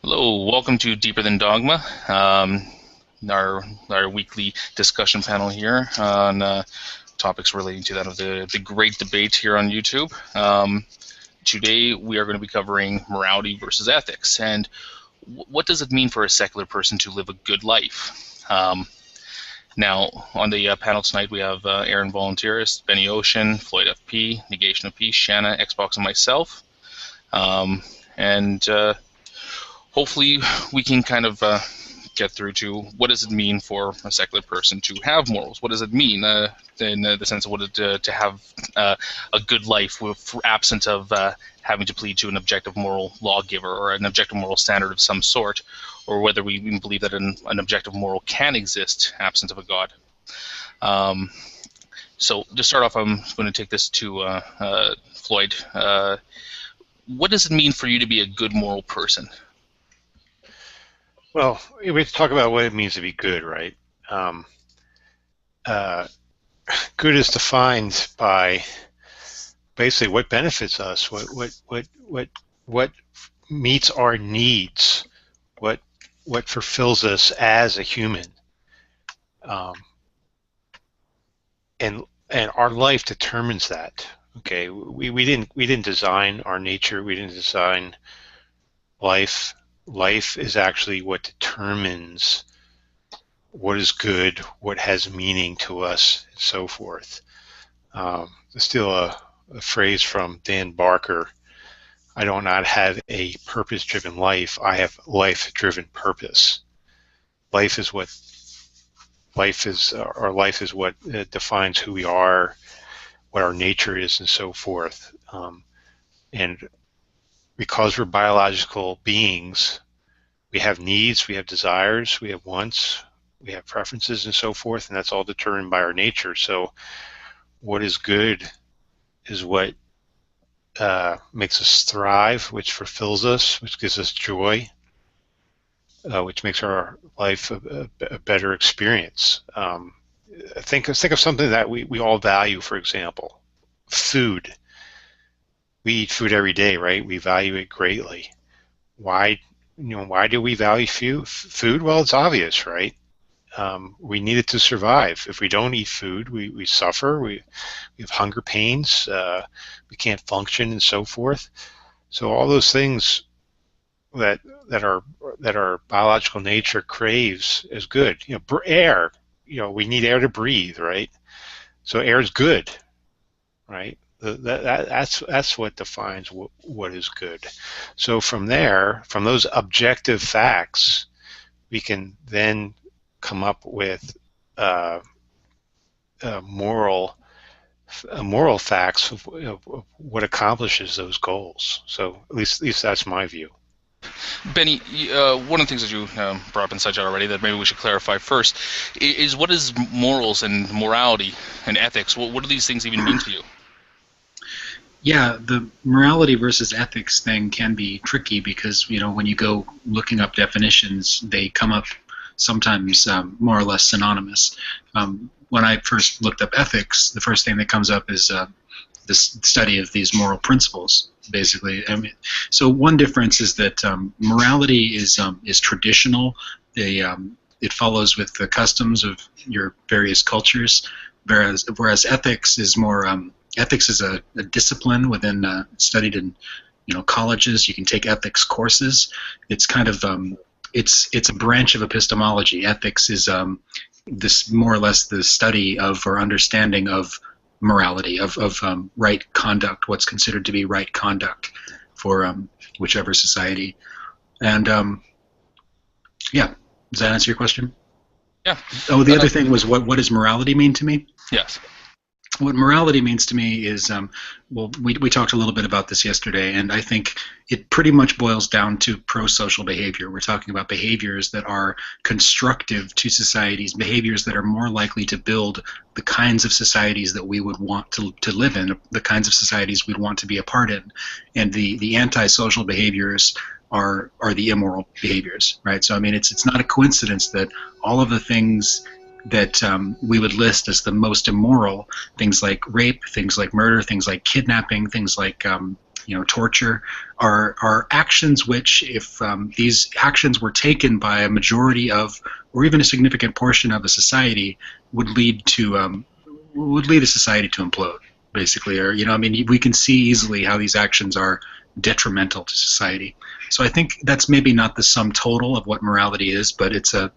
Hello, welcome to Deeper Than Dogma, our weekly discussion panel here on topics relating to that of the great debate here on YouTube. Today we are going to be covering morality versus ethics, and what does it mean for a secular person to live a good life? Now, on the panel tonight, we have Aaron Volunteerist, Benny Ocean, Floyd FP, Negation of Peace, Shanna, Xbox, and myself. Hopefully we can kind of get through to what does it mean for a secular person to have morals? What does it mean in the sense of what it, to have a good life with absence of having to plead to an objective moral lawgiver or an objective moral standard of some sort, or whether we even believe that an objective moral can exist absent of a God. So to start off, I'm going to take this to Floyd. What does it mean for you to be a good moral person? Well, we have to talk about what it means to be good, right? Good is defined by basically what benefits us, what meets our needs, what fulfills us as a human, and our life determines that. Okay, we didn't design our nature. We didn't design life. Life is actually what determines what is good, what has meaning to us, and so forth. To steal a phrase from Dan Barker, I do not have a purpose-driven life. I have life-driven purpose. Life is what defines who we are, what our nature is, and so forth. And because we're biological beings, we have needs, we have desires, we have wants, we have preferences, and so forth, and that's all determined by our nature. So what is good is what makes us thrive, which fulfills us, which gives us joy, which makes our life a better experience. Think of something that we all value, for example, food. We eat food every day, right? We value it greatly. Why do we value food? Well, it's obvious, right? We need it to survive. If we don't eat food, we suffer. We have hunger pains. We can't function, and so forth. So all those things that our biological nature craves is good. Air. We need air to breathe, right? So air is good, right? That's what defines what is good. So from there, from those objective facts, we can then come up with moral facts of what accomplishes those goals. So at least that's my view. Benny, one of the things that you brought up in Sidechat already that maybe we should clarify first is what is morals and morality and ethics? What do these things even mean to you? Yeah, the morality versus ethics thing can be tricky because, when you go looking up definitions, they come up sometimes more or less synonymous. When I first looked up ethics, the first thing that comes up is the study of these moral principles, basically. So one difference is that morality is traditional. It follows with the customs of your various cultures, whereas ethics is more ethics is a discipline within studied in colleges. You can take ethics courses. It's kind of it's a branch of epistemology. Ethics is this more or less the study of or understanding of morality, of right conduct, what's considered to be right conduct for whichever society. And yeah, does that answer your question? Yeah. Oh, the other thing was what does morality mean to me? Yes. What morality means to me is, well, we talked a little bit about this yesterday, and I think it pretty much boils down to pro-social behavior. We're talking about behaviors that are constructive to societies, behaviors that are more likely to build the kinds of societies that we would want to live in, the kinds of societies we'd want to be a part in. And the anti-social behaviors are the immoral behaviors, right? So, it's not a coincidence that all of the things that we would list as the most immoral, things like rape, things like murder, things like kidnapping, things like torture, are actions which, if these actions were taken by a majority of, or even a significant portion of a society, would lead a society to implode, basically. Or we can see easily how these actions are detrimental to society. So I think that's maybe not the sum total of what morality is, but it's a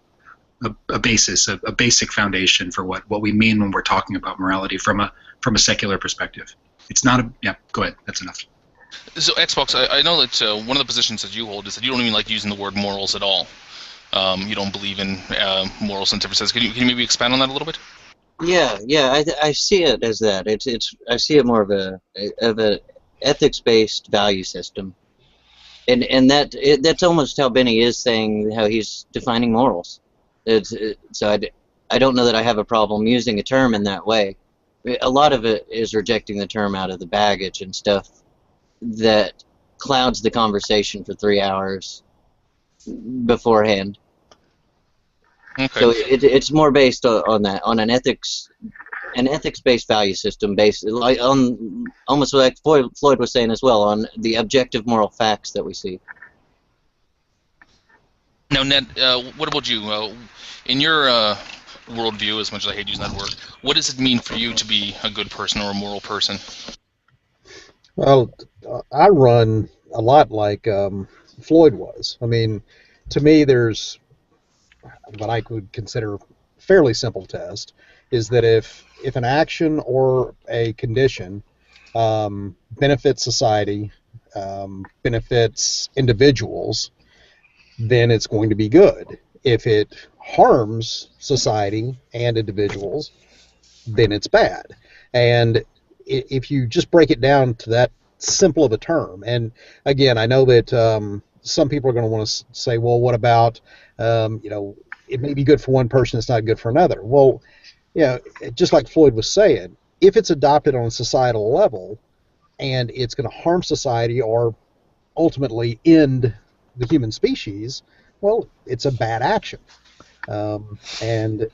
basis, a basic foundation for what we mean when we're talking about morality from a secular perspective. It's not go ahead. That's enough. So Xbox, I know that one of the positions that you hold is that you don't even like using the word morals at all. You don't believe in morals in different sense. Can you maybe expand on that a little bit? Yeah. I see it as that. I see it more of a ethics-based value system, and that's almost how Benny is saying how he's defining morals. So I don't know that I have a problem using a term in that way. A lot of it is rejecting the term out of the baggage and stuff that clouds the conversation for 3 hours beforehand. Okay. So it's more based on that, on an ethics-based value system, based on almost like Floyd was saying as well, on the objective moral facts that we see. Now, Ned, what about you? In your worldview, as much as I hate using that word, what does it mean for you to be a good person or a moral person? Well, I run a lot like Floyd was. I mean, to me, there's what I would consider a fairly simple test, is that if an action or a condition benefits society, benefits individuals, then it's going to be good. If it harms society and individuals, then it's bad. And if you just break it down to that simple of a term, and again, I know that some people are going to want to say, well, what about, it may be good for one person, it's not good for another. Well, just like Floyd was saying, if it's adopted on a societal level and it's going to harm society or ultimately end the human species, well, it's a bad action. And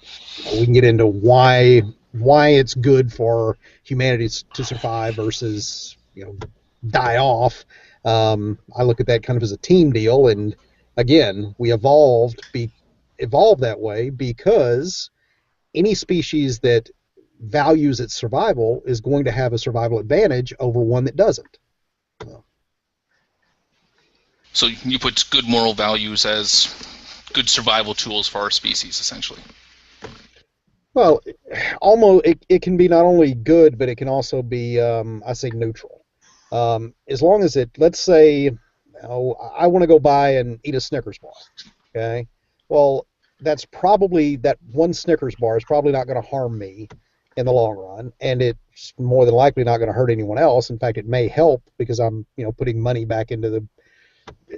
we can get into why it's good for humanity to survive versus die off. I look at that kind of as a team deal, and again, we evolved that way because any species that values its survival is going to have a survival advantage over one that doesn't. So you put good moral values as good survival tools for our species, essentially. Well, almost it can be not only good, but it can also be, I say, neutral. As long as let's say, I want to go buy and eat a Snickers bar. Okay, well, that one Snickers bar is probably not going to harm me in the long run, and it's more than likely not going to hurt anyone else. In fact, it may help because I'm, putting money back into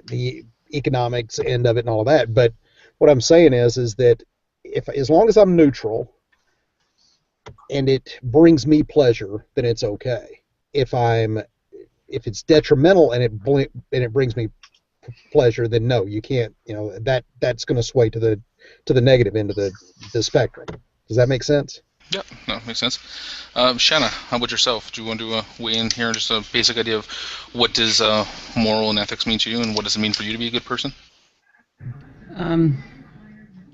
the economics end of it and all of that. But what I'm saying is that as long as I'm neutral and it brings me pleasure, then it's okay. If it's detrimental and it brings me pleasure, then no, you can't. That's going to sway to the negative end of the spectrum. Does that make sense? Yeah, no, makes sense. Shanna, how about yourself? Do you want to weigh in here, just a basic idea of what does moral and ethics mean to you, and what does it mean for you to be a good person?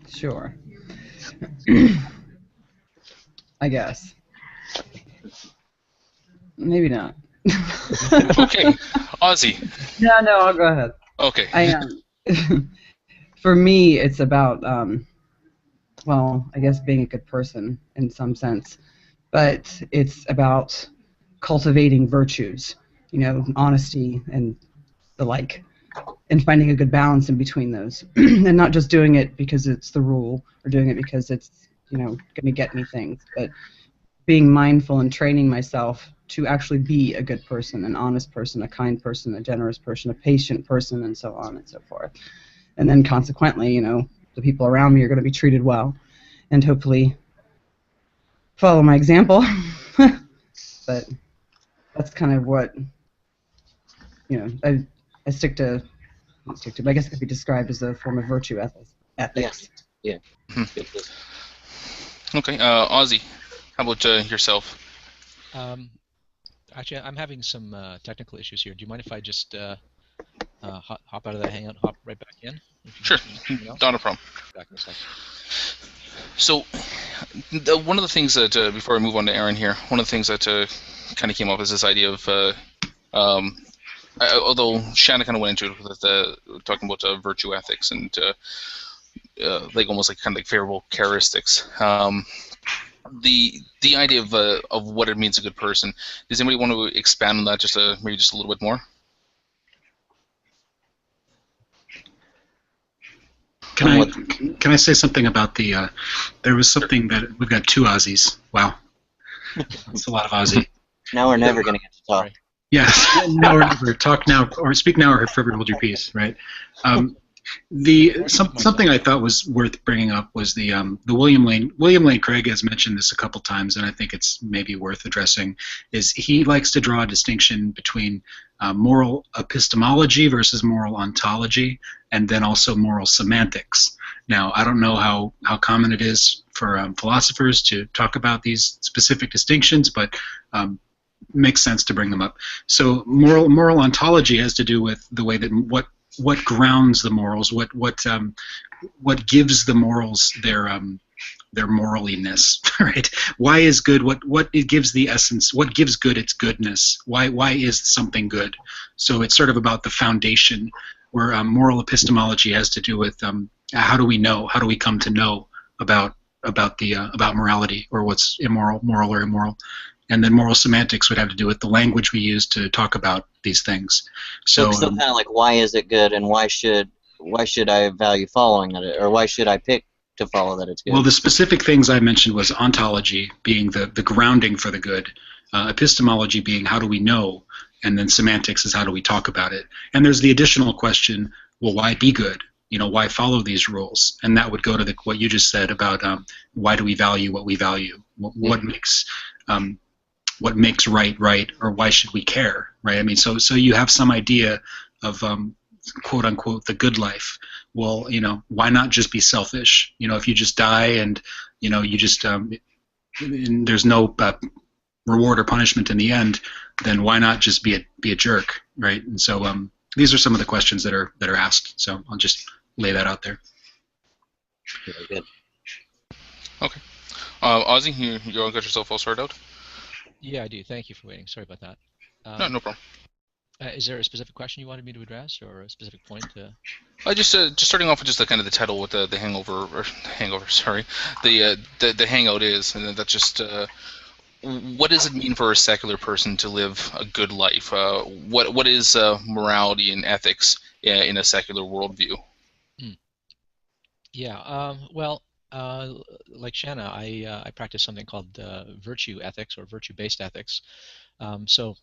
Sure. I guess. Maybe not. Okay, Ozzy. No, I'll go ahead. Okay. For me, it's about, I guess being a good person in some sense, but it's about cultivating virtues, honesty and the like, and finding a good balance in between those, and not just doing it because it's the rule or doing it because it's, going to get me things, but being mindful and training myself to actually be a good person, an honest person, a kind person, a generous person, a patient person, and so on and so forth. And then consequently, the people around me are going to be treated well and hopefully follow my example. But that's kind of what, I stick to, but I guess it could be described as a form of virtue ethics. Yeah. Okay, Ozzy, how about yourself? Actually, I'm having some technical issues here. Do you mind if I just hop out of the hangout, hop right back in? Sure, not a problem. Back in a second. So, one of the things that, before I move on to Aaron here, one of the things that kind of came up is this idea of, although Shanna kind of went into it with talking about virtue ethics and like almost like kind of like favorable characteristics. The idea of what it means a good person. Does anybody want to expand on that just maybe just a little bit more? Can I say something about the? There was something that we've got 2 Aussies. Wow, that's a lot of Aussie. Now we're never going to get to talk. Yes, now or never. Talk now or speak now or forever hold your peace. Right. Something I thought was worth bringing up was the William Lane Craig has mentioned this a couple times, and I think it's maybe worth addressing. Is he likes to draw a distinction between moral epistemology versus moral ontology, and then also moral semantics. Now, I don't know how common it is for philosophers to talk about these specific distinctions, but makes sense to bring them up. So moral ontology has to do with the way that what grounds the morals, what gives the morals their moraliness, right? Why is good? What it gives the essence? What gives good its goodness? Why is something good? So it's sort of about the foundation, where moral epistemology has to do with how do we know? How do we come to know about morality, or what's immoral, moral or immoral? And then moral semantics would have to do with the language we use to talk about these things. So kind of like, why is it good, and why should I value following it, or why should I pick to follow that it's good? Well, the specific things I mentioned was ontology being the grounding for the good, epistemology being how do we know, and then semantics is how do we talk about it. And there's the additional question, well, why be good? Why follow these rules? And that would go to what you just said about why do we value what we value? What makes right, or why should we care, right? I mean, so you have some idea of quote unquote the good life. Well, why not just be selfish? If you just die and you just and there's no reward or punishment in the end, then why not just be a jerk, right? And so these are some of the questions that are asked. So I'll just lay that out there. Very good. Okay, Ozzy, you all got yourself all sorted out? Yeah, I do. Thank you for waiting. Sorry about that. No problem. Is there a specific question you wanted me to address, or a specific point? Just starting off with just the title with the hangout is, and that's just what does it mean for a secular person to live a good life? What is morality and ethics in a secular worldview? Yeah. Well. Like Shanna, I practice something called virtue ethics, or virtue-based ethics. So,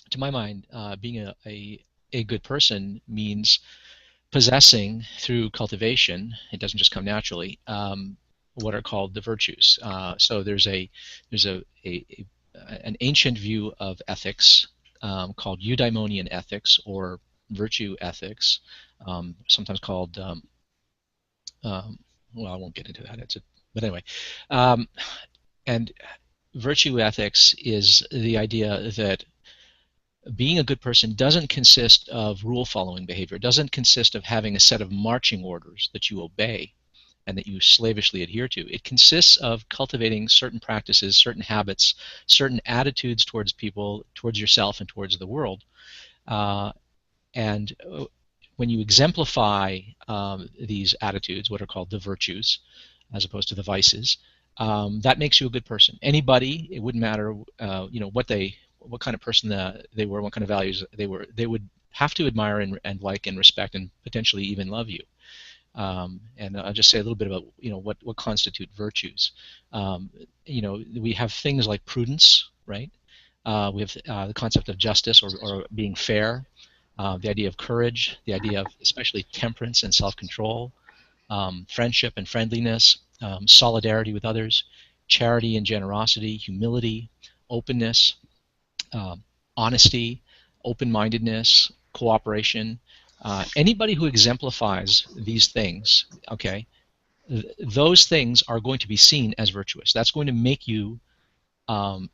to my mind, being a good person means possessing through cultivation. It doesn't just come naturally. What are called the virtues. So there's an ancient view of ethics called eudaimonian ethics, or virtue ethics, sometimes called well, I won't get into that. But anyway, and virtue ethics is the idea that being a good person doesn't consist of rule-following behavior. It doesn't consist of having a set of marching orders that you obey and that you slavishly adhere to. It consists of cultivating certain practices, certain habits, certain attitudes towards people, towards yourself, and towards the world. And when you exemplify these attitudes, what are called the virtues, as opposed to the vices, that makes you a good person. Anybody, it wouldn't matter, what kind of person they were, what kind of values they were, they would have to admire and like and respect and potentially even love you. And I'll just say a little bit about what constitute virtues. We have things like prudence, right? We have the concept of justice, or being fair. The idea of courage, the idea of especially temperance and self-control, friendship and friendliness, solidarity with others, charity and generosity, humility, openness, honesty, open-mindedness, cooperation. Anybody who exemplifies these things, okay, those things are going to be seen as virtuous. That's going to make you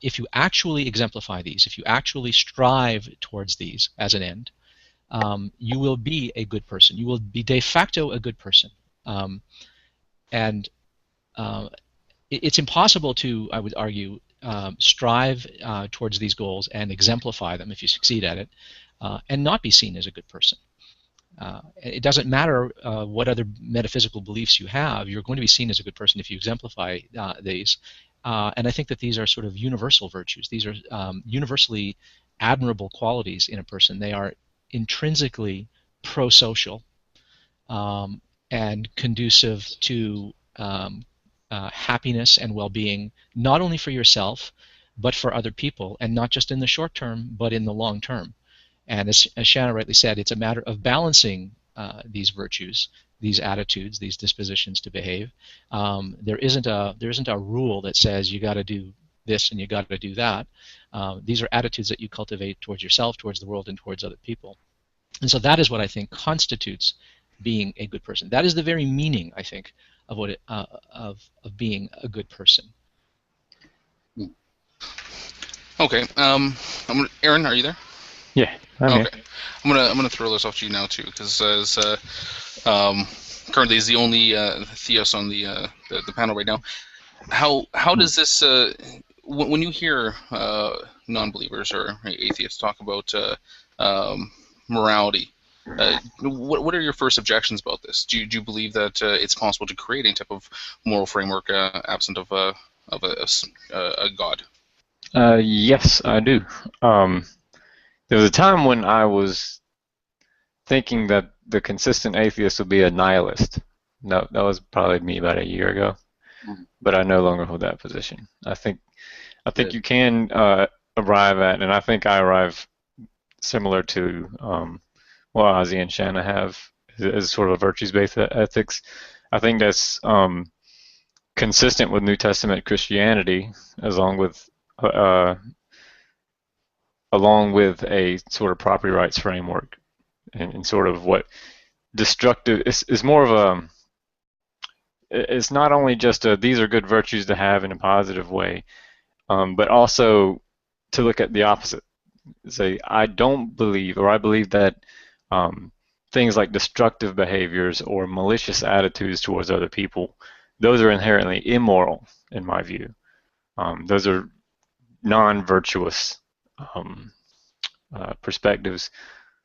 if you actually exemplify these, if you actually strive towards these as an end, you will be a good person. You will be de facto a good person. And it's impossible to, I would argue, strive towards these goals and exemplify them if you succeed at it, and not be seen as a good person. It doesn't matter what other metaphysical beliefs you have, you're going to be seen as a good person if you exemplify these. And I think that these are sort of universal virtues. These are universally admirable qualities in a person. They are intrinsically pro-social and conducive to happiness and well-being, not only for yourself, but for other people, and not just in the short term, but in the long term. And as Shanna rightly said, it's a matter of balancing these virtues, these attitudes, these dispositions to behave. There isn't a rule that says you got to do this and you got to do that. These are attitudes that you cultivate towards yourself, towards the world, and towards other people. And so that is what I think constitutes being a good person. That is the very meaning, I think, of what of being a good person. Okay. Aaron, are you there? Yeah, I'm okay. Here. I'm gonna throw this off to you now too, because as currently is the only theist on the panel right now. How does this when you hear non-believers or atheists talk about morality? What are your first objections about this? Do you believe that it's possible to create any type of moral framework absent of a God? Yes, I do. There was a time when I was thinking that the consistent atheist would be a nihilist. No, that was probably me about a year ago, but I no longer hold that position. I think you can arrive at, and I think I arrive similar to what Ozzy and Shanna have as sort of a virtues-based ethics. I think that's consistent with New Testament Christianity, along with a sort of property rights framework, and sort of what destructive is more of a. It's not only just these are good virtues to have in a positive way, but also to look at the opposite. Say, I don't believe, or I believe that things like destructive behaviors or malicious attitudes towards other people, those are inherently immoral in my view. Those are non-virtuous perspectives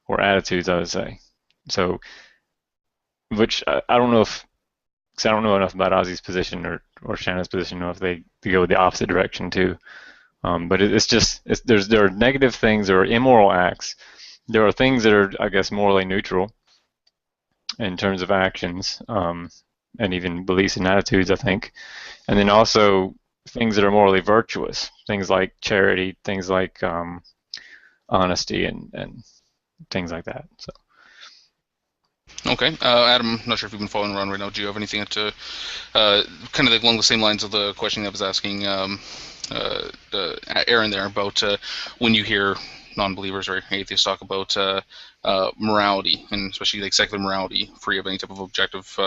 or attitudes, I would say. So, which I don't know if, because I don't know enough about Ozzy's position or Shanna's position, know if they go the opposite direction too. But there are negative things, there are immoral acts, there are things that are, I guess, morally neutral in terms of actions, and even beliefs and attitudes, I think, and then also things that are morally virtuous, things like charity, things like honesty, and things like that. So. Okay, Adam, I'm not sure if you've been following around right now. Do you have anything to kind of along the same lines of the question I was asking Aaron there about when you hear non-believers or atheists talk about morality, and especially like secular morality, free of any type of objective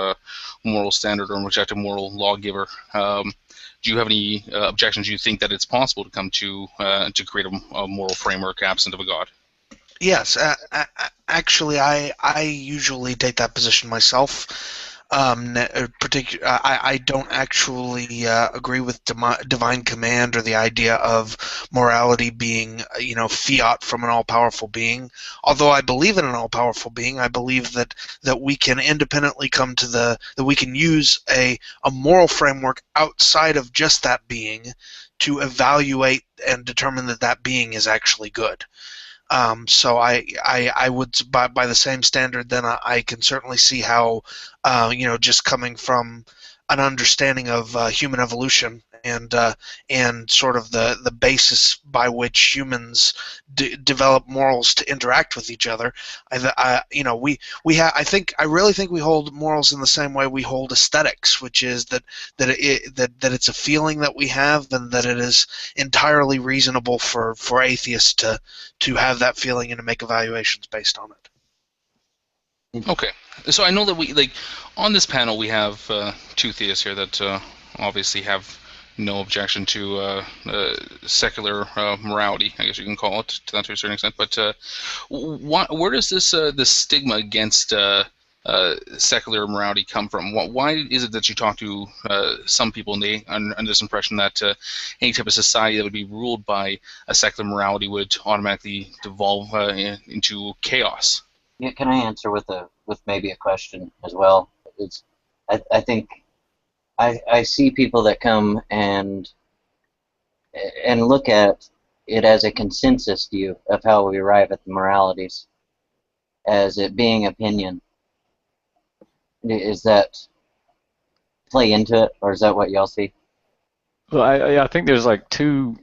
moral standard or objective moral lawgiver? Do you have any objections? Do you think that it's possible to come to create a moral framework absent of a God? Yes, actually, I usually take that position myself. I don't actually agree with divine command or the idea of morality being, fiat from an all-powerful being. Although I believe in an all-powerful being, I believe that we can independently come to that we can use a moral framework outside of just that being to evaluate and determine that being is actually good. So I would, by the same standard, then I can certainly see how, just coming from an understanding of human evolution and sort of the basis by which humans develop morals to interact with each other. I really think we hold morals in the same way we hold aesthetics, which is that it's a feeling that we have, and that it is entirely reasonable for atheists to have that feeling and to make evaluations based on it. Okay, so I know that we on this panel we have two theists here that obviously have no objection to secular morality, I guess you can call it, to a certain extent. But where does this stigma against secular morality come from? Why is it that you talk to some people and they under this impression that any type of society that would be ruled by a secular morality would automatically devolve into chaos? Yeah, can I answer with maybe a question as well? It's I think I see people that come and look at it as a consensus view of how we arrive at the moralities, as it being opinion. Is that play into it, or is that what y'all see? Well, I think there's like two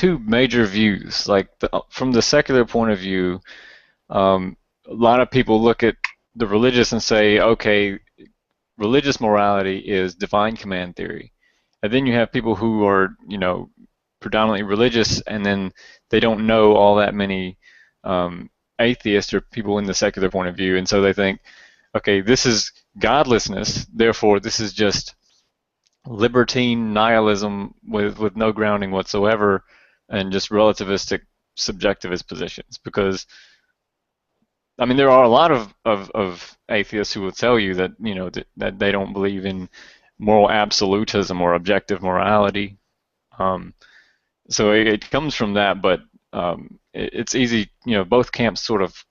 major views. Like from the secular point of view, a lot of people look at the religious and say, okay, religious morality is divine command theory. And then you have people who are, predominantly religious, and then they don't know all that many atheists or people in the secular point of view, and so they think, okay, this is godlessness, therefore this is just libertine nihilism with no grounding whatsoever, and just relativistic subjectivist positions. Because I mean, there are a lot of atheists who will tell you that that they don't believe in moral absolutism or objective morality. So it comes from that, but it's easy, both camps sort of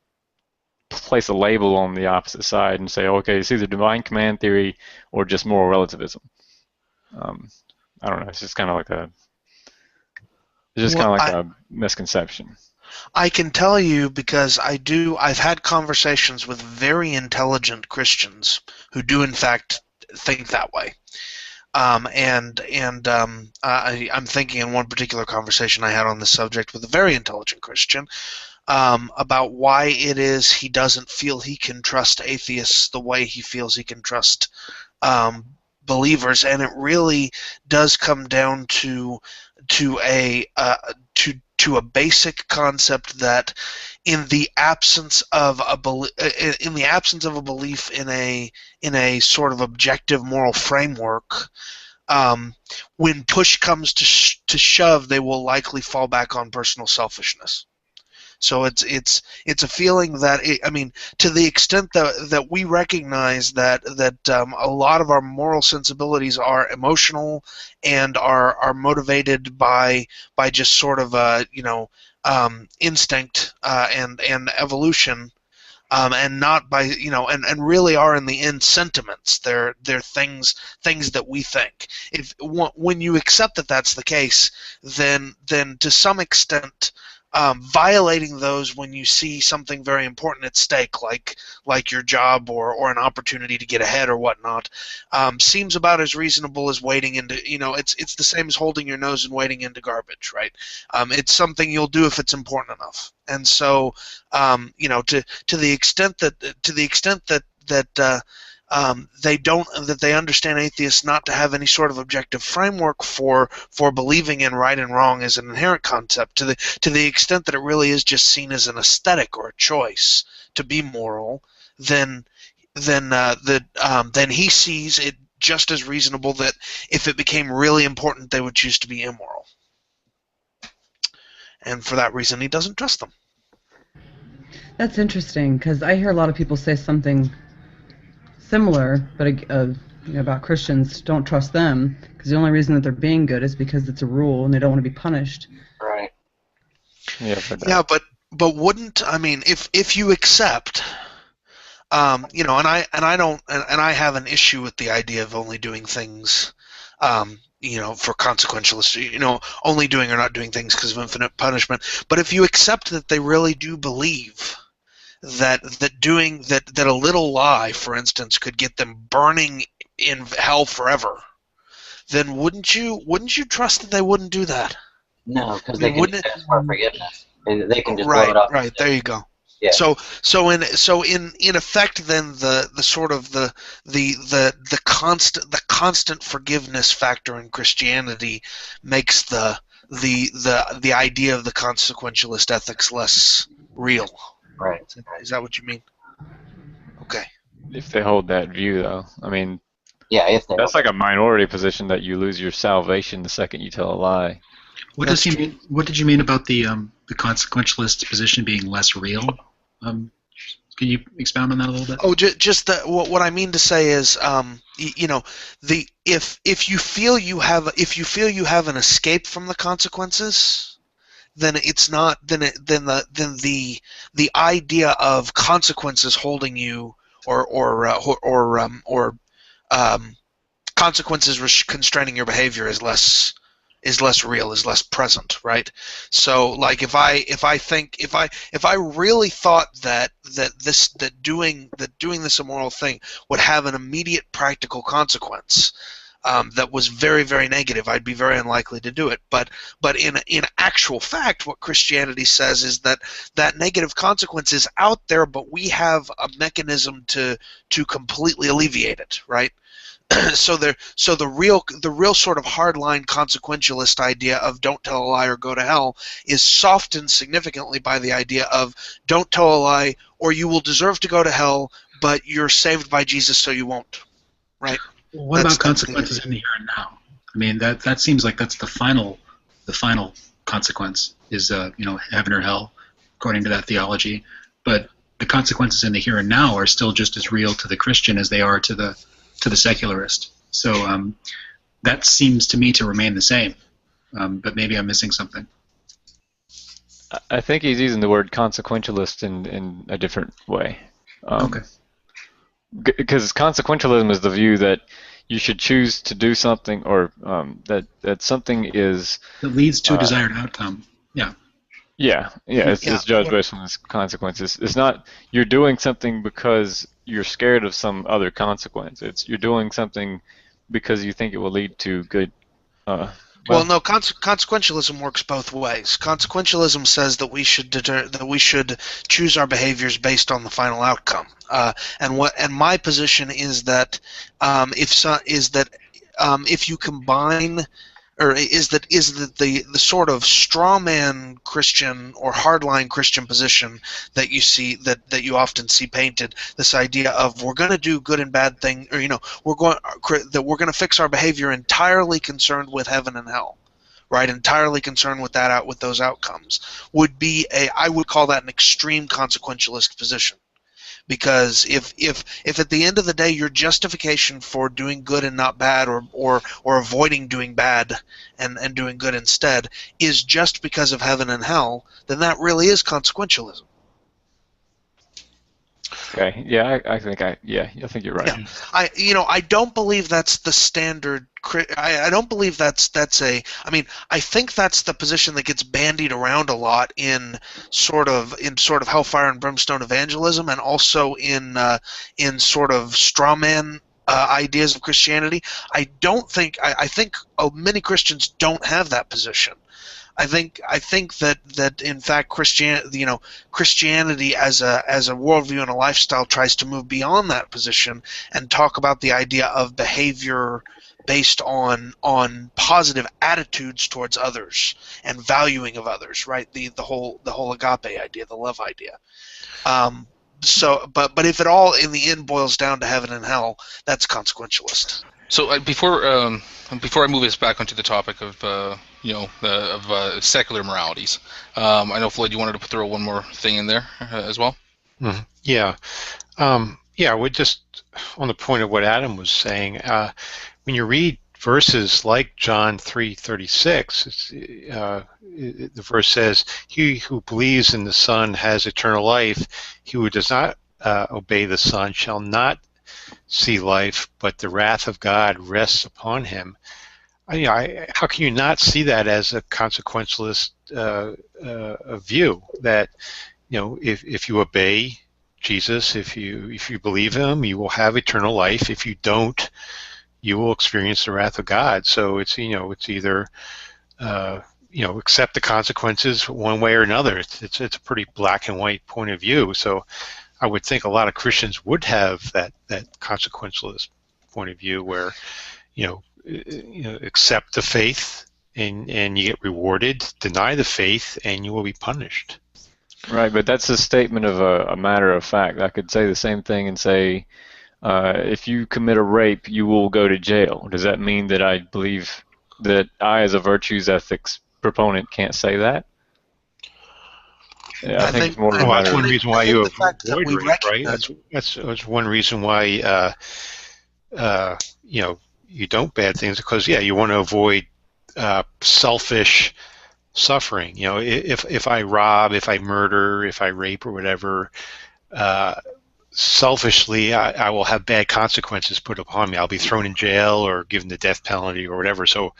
place a label on the opposite side and say, okay, it's either divine command theory or just moral relativism. I don't know. It's just kind of like a misconception. I can tell you, because I've had conversations with very intelligent Christians who do in fact think that way. I'm thinking in one particular conversation I had on this subject with a very intelligent Christian about why it is he doesn't feel he can trust atheists the way he feels he can trust believers, and it really does come down to a basic concept that in the absence of a belief in a sort of objective moral framework, when push comes to shove, they will likely fall back on personal selfishness. So it's a feeling that to the extent that we recognize that a lot of our moral sensibilities are emotional and are motivated by just sort of instinct and evolution, and not by and really are in the end sentiments. They're things that we think. When you accept that that's the case, then to some extent, violating those when you see something very important at stake, like your job or an opportunity to get ahead or whatnot, seems about as reasonable as wading into, it's the same as holding your nose and wading into garbage, right? It's something you'll do if it's important enough. And so, to the extent that they understand atheists not to have any sort of objective framework for believing in right and wrong as an inherent concept, to the extent that it really is just seen as an aesthetic or a choice to be moral, then he sees it just as reasonable that if it became really important, they would choose to be immoral. And for that reason, he doesn't trust them. That's interesting, because I hear a lot of people say something similar, but about Christians, don't trust them, because the only reason that they're being good is because it's a rule and they don't want to be punished. Right. Yeah, but wouldn't, if you accept, and I have an issue with the idea of only doing things, for consequentialists, only doing or not doing things because of infinite punishment. But if you accept that they really do believe that a little lie, for instance, could get them burning in hell forever, then wouldn't you trust that they wouldn't do that? No, because they can ask for forgiveness. They can just blow it off. Right. There you go. Yeah. So in effect, then the sort of the constant forgiveness factor in Christianity makes the idea of the consequentialist ethics less real. Right. Is that what you mean? Okay. If they hold that view, though, Yeah, if they That's obey. like a minority position that you lose your salvation the second you tell a lie. What does he mean? What did you mean about the consequentialist position being less real? Can you expound on that a little bit? Oh, just that. What I mean to say is, if you feel you have an escape from the consequences, then it's not then the idea of consequences holding you or consequences constraining your behavior is less real, is less present, right? So, like, if I really thought that doing this immoral thing would have an immediate practical consequence that was very, very negative, I'd be very unlikely to do it. But in actual fact, what Christianity says is that negative consequence is out there, but we have a mechanism to completely alleviate it, right? So the real sort of hardline consequentialist idea of don't tell a lie or go to hell is softened significantly by the idea of don't tell a lie or you will deserve to go to hell, but you're saved by Jesus, so you won't, right? Well, what about consequences in the here and now? I mean, that seems like that's the final consequence is heaven or hell, according to that theology. But the consequences in the here and now are still just as real to the Christian as they are to the secularist. So that seems to me to remain the same. But maybe I'm missing something. I think he's using the word consequentialist in a different way. Okay. Because consequentialism is the view that you should choose to do something, or that something is that leads to a desired outcome. Yeah. Yeah. It's judged based on its consequences. It's not you're doing something because you're scared of some other consequence. It's you're doing something because you think it will lead to good. Well, no. Consequentialism works both ways. Consequentialism says that we should choose our behaviors based on the final outcome. And my position is that if you combine, or is that the sort of strawman Christian or hardline Christian position that you see that you often see painted, this idea of we're going to do good and bad thing, or we're going to fix our behavior entirely concerned with heaven and hell, right? Entirely concerned with those outcomes I would call that an extreme consequentialist position. Because if at the end of the day your justification for doing good and not bad, or avoiding doing bad and doing good instead, is just because of heaven and hell, then that really is consequentialism. Okay. Yeah, I think you're right. Yeah. I don't believe that's the standard. I don't believe that's a. I mean, I think that's the position that gets bandied around a lot in sort of hellfire and brimstone evangelism, and also in sort of strawman ideas of Christianity. I think many Christians don't have that position. I think that in fact Christianity as a worldview and a lifestyle tries to move beyond that position and talk about the idea of behavior based on positive attitudes towards others and valuing of others, right? The whole agape idea, the love idea. But if it all in the end boils down to heaven and hell, that's consequentialist. So before I move us back onto the topic of secular moralities, I know, Floyd, you wanted to throw one more thing in there as well. Mm-hmm. Yeah. We're just on the point of what Adam was saying. When you read verses like John 3:36, the verse says, "He who believes in the Son has eternal life. He who does not obey the Son shall not see life, but the wrath of God rests upon him." How can you not see that as a consequentialist view? That if you obey Jesus, if you believe him, you will have eternal life. If you don't, you will experience the wrath of God. So it's either accept the consequences one way or another. It's a pretty black and white point of view. So I would think a lot of Christians would have that consequentialist point of view where accept the faith and you get rewarded, deny the faith and you will be punished. Right, but that's a statement of a matter of fact. I could say the same thing and say if you commit a rape, you will go to jail. Does that mean that I believe that I, as a virtues ethics proponent, can't say that? Yeah, I think it's more of a Well, that's matter one of, reason why I you think the fact that avoid we rape, right? recognize That's one reason why you know, you don't bad things, because you want to avoid selfish suffering. You know, if I rob, if I murder, if I rape or whatever, selfishly I will have bad consequences put upon me. I'll be thrown in jail or given the death penalty or whatever. So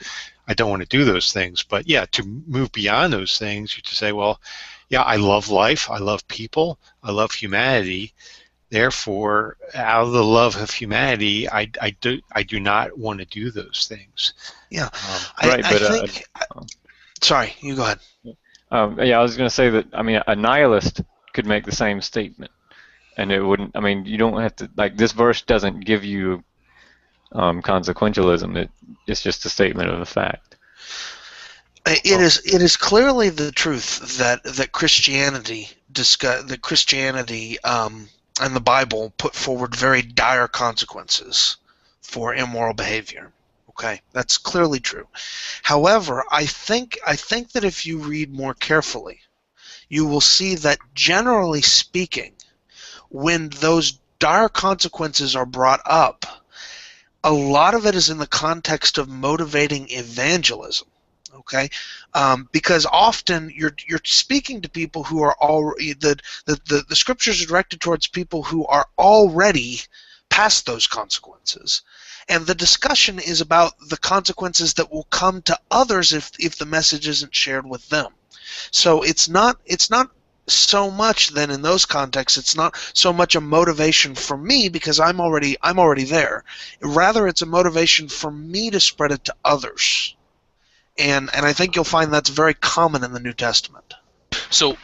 I don't want to do those things. But yeah, to move beyond those things, you to say, well, yeah, I love life, I love people, I love humanity. Therefore, out of the love of humanity, I do not want to do those things. Yeah, right, I but think. Sorry, you go ahead. yeah, I was going to say that, I mean, a nihilist could make the same statement, and it wouldn't. I mean, you don't have to, like, this verse doesn't give you consequentialism. It's just a statement of a fact. It is clearly the truth that Christianity and the Bible put forward very dire consequences for immoral behavior. Okay, that's clearly true. However, I think that if you read more carefully, you will see that, generally speaking, when those dire consequences are brought up, a lot of it is in the context of motivating evangelism. Okay, because often you're speaking to people who are already, the scriptures are directed towards people who are already past those consequences, and the discussion is about the consequences that will come to others if the message isn't shared with them. So it's not so much then in those contexts, it's not so much a motivation for me because I'm already there. Rather, it's a motivation for me to spread it to others. And I think you'll find that's very common in the New Testament. So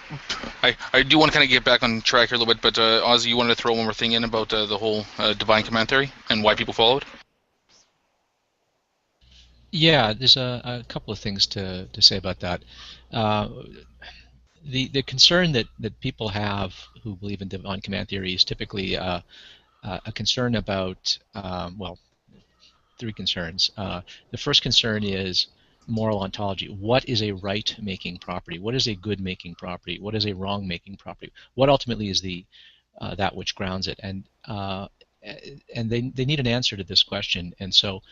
I do want to kind of get back on track here a little bit, but Ozzy, you wanted to throw one more thing in about the whole divine command theory and why people follow it? Yeah, there's a couple of things to say about that. The concern that people have who believe in divine command theory is typically a concern about, well, three concerns. The first concern is moral ontology. What is a right-making property? What is a good-making property? What is a wrong-making property? What ultimately is the that which grounds it? And they need an answer to this question. And so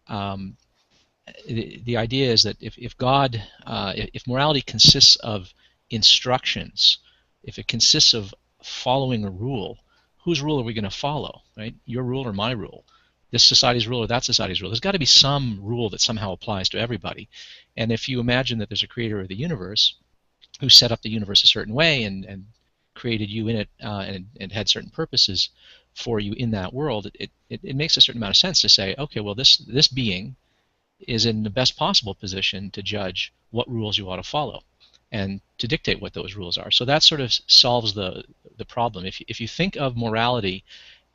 the idea is that if God, if morality consists of instructions, if it consists of following a rule, whose rule are we going to follow, right? Your rule or my rule? This society's rule or that society's rule? There's got to be some rule that somehow applies to everybody. And if you imagine that there's a creator of the universe who set up the universe a certain way and created you in it and had certain purposes for you in that world, it makes a certain amount of sense to say, okay, well, this being is in the best possible position to judge what rules you ought to follow and to dictate what those rules are. So that sort of solves the problem. If you think of morality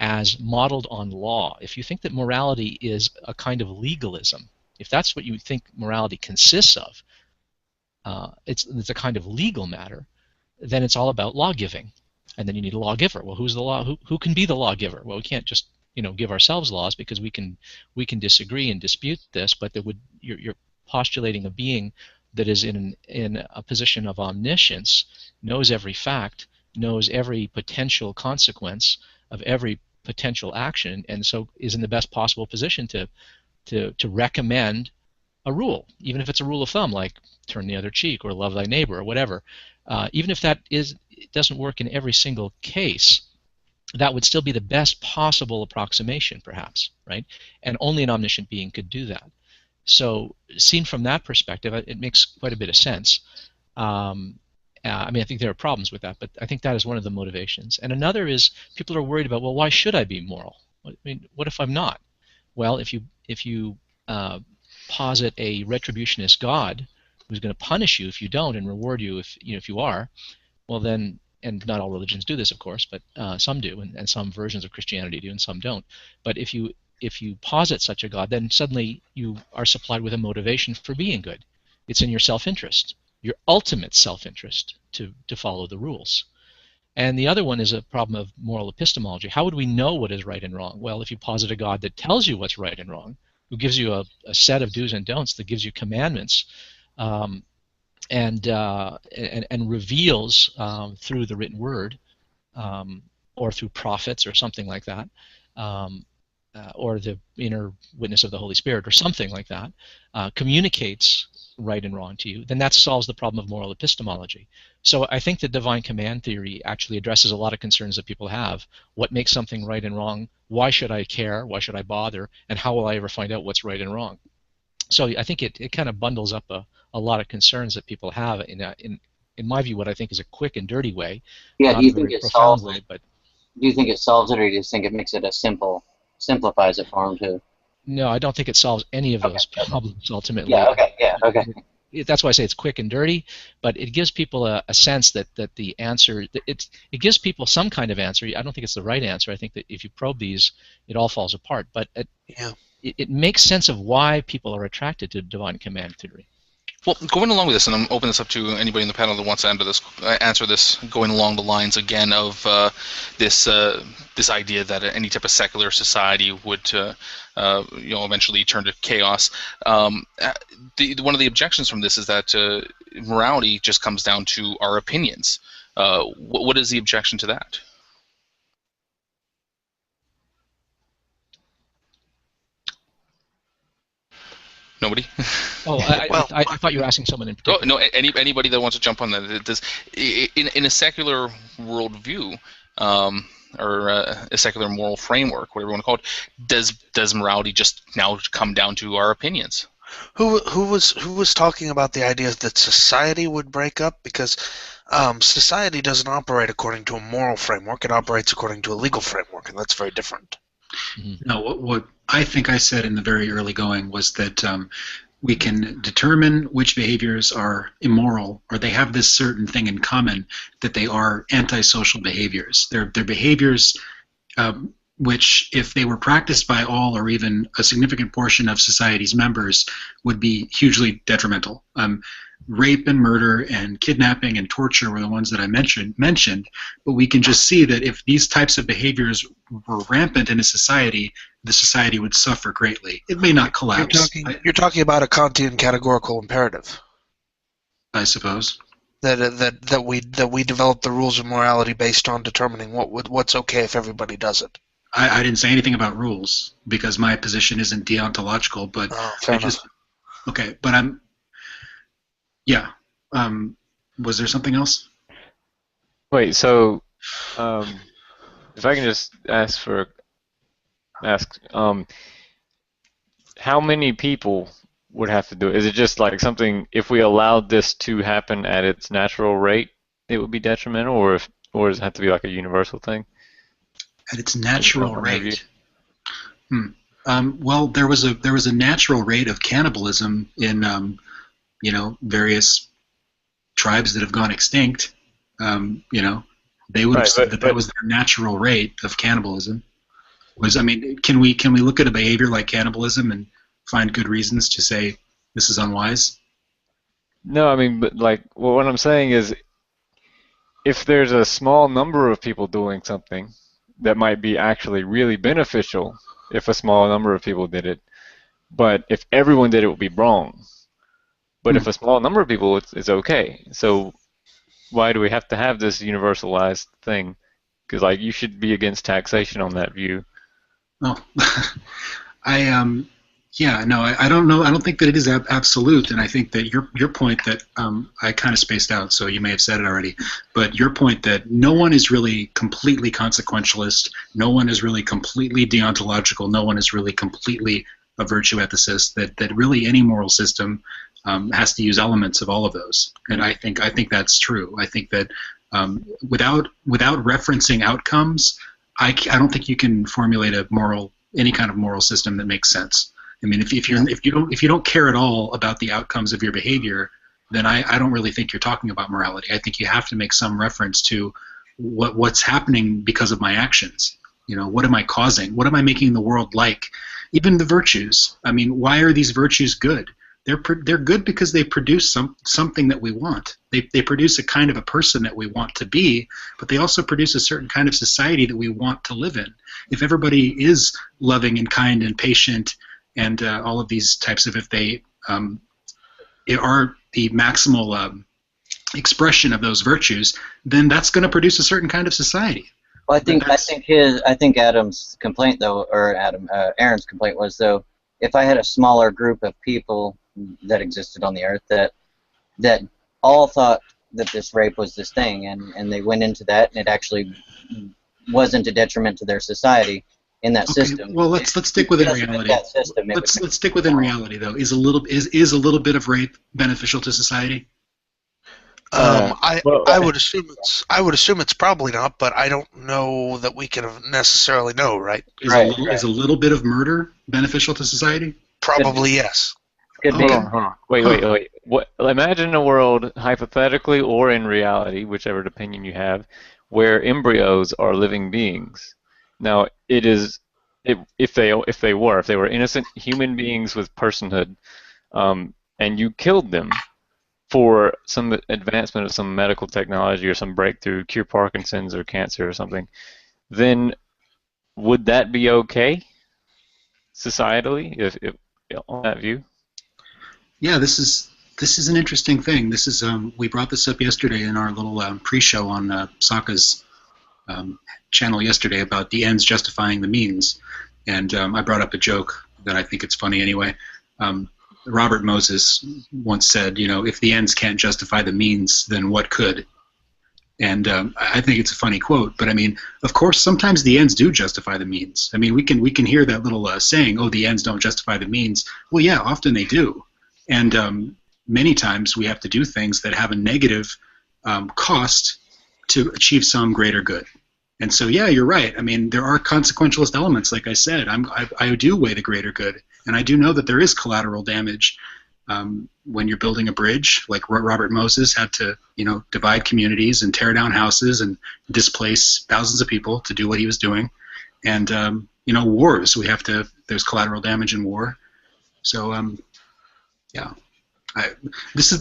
as modeled on law, if you think that morality is a kind of legalism, if that's what you think morality consists of, it's a kind of legal matter, then it's all about law giving. And then you need a lawgiver. Well, who's the law? Who can be the lawgiver? Well, we can't just give ourselves laws because we can disagree and dispute this, but you're postulating a being that is in a position of omniscience, knows every fact, knows every potential consequence of every potential action, and so is in the best possible position to recommend a rule, even if it's a rule of thumb like turn the other cheek or love thy neighbor or whatever. Even if it doesn't work in every single case, that would still be the best possible approximation, perhaps, right? And only an omniscient being could do that. So, seen from that perspective, it makes quite a bit of sense. I mean, I think there are problems with that, but I think that is one of the motivations. And another is people are worried about, well, why should I be moral? I mean, what if I'm not? Well, if you posit a retributionist God who's going to punish you if you don't and reward you if you are, well then, and not all religions do this, of course, but some do, and some versions of Christianity do, and some don't. But if you posit such a God, then suddenly you are supplied with a motivation for being good. It's in your self-interest, your ultimate self-interest, to follow the rules. And the other one is a problem of moral epistemology. How would we know what is right and wrong? Well, if you posit a God that tells you what's right and wrong, who gives you a set of do's and don'ts, that gives you commandments, and reveals through the written word, or through prophets or something like that, or the inner witness of the Holy Spirit or something like that, communicates right and wrong to you, then that solves the problem of moral epistemology. So I think the divine command theory actually addresses a lot of concerns that people have. What makes something right and wrong? Why should I care? Why should I bother? And how will I ever find out what's right and wrong? So I think it kind of bundles up a lot of concerns that people have in my view, what I think is a quick and dirty way. Yeah, not do you a very think it profound solves way, it? but Do you think it solves it, or do you think it makes it simplifies it for them too? no, I don't think it solves any of those Okay. problems ultimately. Yeah. Okay. Yeah. Okay. That's why I say it's quick and dirty, but it gives people a sense that the answer, it gives people some kind of answer. I don't think it's the right answer. I think that if you probe these, it all falls apart. But it makes sense of why people are attracted to divine command theory. Well, going along with this, and I'm opening this up to anybody in the panel that wants to answer this, going along the lines again of this idea that any type of secular society would, eventually turn to chaos. One of the objections from this is that morality just comes down to our opinions. What is the objection to that? Nobody? Oh, I thought you were asking someone in particular. Oh, no, anybody that wants to jump on that. In a secular worldview, or a secular moral framework, whatever you want to call it, does morality just now come down to our opinions? Who was talking about the idea that society would break up? Because society doesn't operate according to a moral framework; it operates according to a legal framework, and that's very different. Mm-hmm. No, what I think I said in the very early going was that we can determine which behaviors are immoral, or they have this certain thing in common, that they are antisocial behaviors. They're behaviors which, if they were practiced by all or even a significant portion of society's members, would be hugely detrimental. Rape and murder and kidnapping and torture were the ones that I mentioned, but we can just see that if these types of behaviors were rampant in a society, the society would suffer greatly. It may not collapse. You're talking about a Kantian categorical imperative. I suppose. That we develop the rules of morality based on determining what's okay if everybody does it. I didn't say anything about rules because my position isn't deontological, but fair enough. Okay, but I'm. Yeah. Was there something else? Wait, so if I can just ask, how many people would have to do it? Is it just like something, if we allowed this to happen at its natural rate, it would be detrimental, or does it have to be like a universal thing? At its natural rate. Well, there was a natural rate of cannibalism in various tribes that have gone extinct. They would have said that was their natural rate of cannibalism. Can we look at a behavior like cannibalism and find good reasons to say this is unwise? No, but what I'm saying is, if there's a small number of people doing something that might be actually really beneficial, if a small number of people did it, but if everyone did it, it would be wrong. But if a small number of people, it's okay. So why do we have to have this universalized thing? Because you should be against taxation on that view. Oh, I don't know. I don't think that it is absolute, and I think that your point that I kind of spaced out, so you may have said it already, but your point that no one is really completely consequentialist, no one is really completely deontological, no one is really completely a virtue ethicist, that really any moral system has to use elements of all of those, and I think that's true. I think that without referencing outcomes, I don't think you can formulate any kind of moral system that makes sense. If you don't care at all about the outcomes of your behavior, then I don't really think you're talking about morality. I think you have to make some reference to what's happening because of my actions. What am I causing? What am I making the world like? Even the virtues. Why are these virtues good? they're good because they produce something that we want. They produce a kind of a person that we want to be, but they also produce a certain kind of society that we want to live in. If everybody is loving and kind and patient and all of these types of, if they are the maximal expression of those virtues, then that's going to produce a certain kind of society. Well, I think Adam's complaint though, or Aaron's complaint was though, if I had a smaller group of people that existed on the earth that all thought that this rape was this thing, and they went into that, and it actually wasn't a detriment to their society in that system. Well, let's stick within reality. Let's stick within reality though. Is a little bit of rape beneficial to society? I would assume it's probably not, but I don't know that we can necessarily know, right? Is a little bit of murder beneficial to society? Probably yes. Hold on. Wait. Imagine a world, hypothetically or in reality, whichever opinion you have, where embryos are living beings. Now, if they were innocent human beings with personhood, and you killed them for some advancement of some medical technology or some breakthrough, cure Parkinson's or cancer or something, then would that be okay societally, if on that view? Yeah, this is an interesting thing. This is we brought this up yesterday in our little pre-show on Sokka's channel yesterday about the ends justifying the means, and I brought up a joke that I think it's funny anyway. Robert Moses once said, if the ends can't justify the means, then what could? And I think it's a funny quote, but I mean, of course, sometimes the ends do justify the means. I mean, we can hear that little saying, "Oh, the ends don't justify the means." Well, yeah, often they do, and many times we have to do things that have a negative cost to achieve some greater good. And so, yeah, you're right. I mean, there are consequentialist elements, like I said. I do weigh the greater good, and I do know that there is collateral damage when you're building a bridge, like Robert Moses had to, divide communities and tear down houses and displace thousands of people to do what he was doing. And wars, there's collateral damage in war. So, yeah.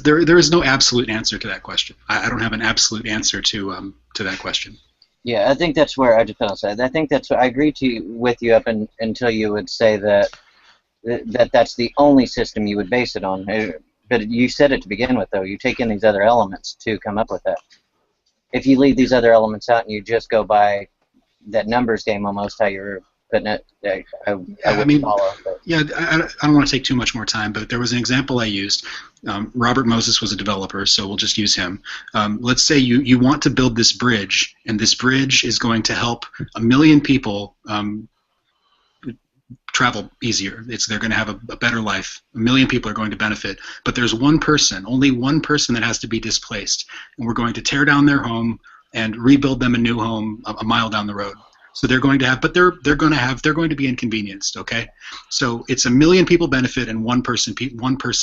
There is no absolute answer to that question. I don't have an absolute answer to that question. Yeah, I think that's where I think that's what I agree with you until you would say that's the only system you would base it on. But you said it to begin with, though. You take in these other elements to come up with that. If you leave these other elements out and you just go by that numbers game, almost how you're putting it, I wouldn't follow. But. Yeah, I don't want to take too much more time, but there was an example I used. Robert Moses was a developer, so we'll just use him. Let's say you want to build this bridge, and this bridge is going to help 1 million people travel easier. They're going to have a better life. 1 million people are going to benefit, but there's only one person that has to be displaced, and we're going to tear down their home and rebuild them a new home a mile down the road. So they're going to be inconvenienced. Okay, so it's 1 million people benefit and one person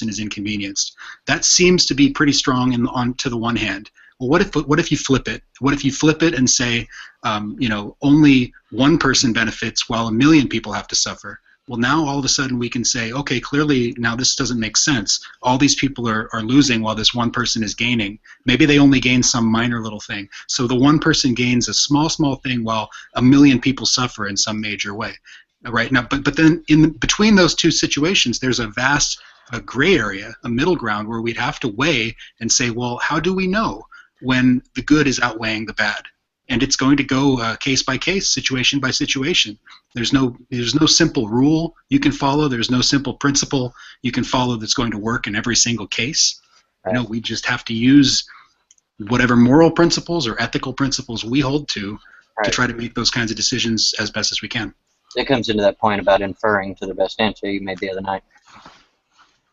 is inconvenienced. That seems to be pretty strong to the one hand. Well, what if you flip it? What if you flip it and say, only one person benefits while 1 million people have to suffer? Well, now all of a sudden we can say, okay, clearly now this doesn't make sense. All these people are losing while this one person is gaining. Maybe they only gain some minor little thing. So the one person gains a small thing while 1 million people suffer in some major way. Right now, but then between those two situations, there's a vast gray area, a middle ground where we'd have to weigh and say, well, how do we know when the good is outweighing the bad? And it's going to go case by case, situation by situation. There's no simple rule you can follow. There's no simple principle you can follow that's going to work in every single case. Right. We just have to use whatever moral principles or ethical principles we hold to try to make those kinds of decisions as best as we can. It comes into that point about inferring to the best answer you made the other night,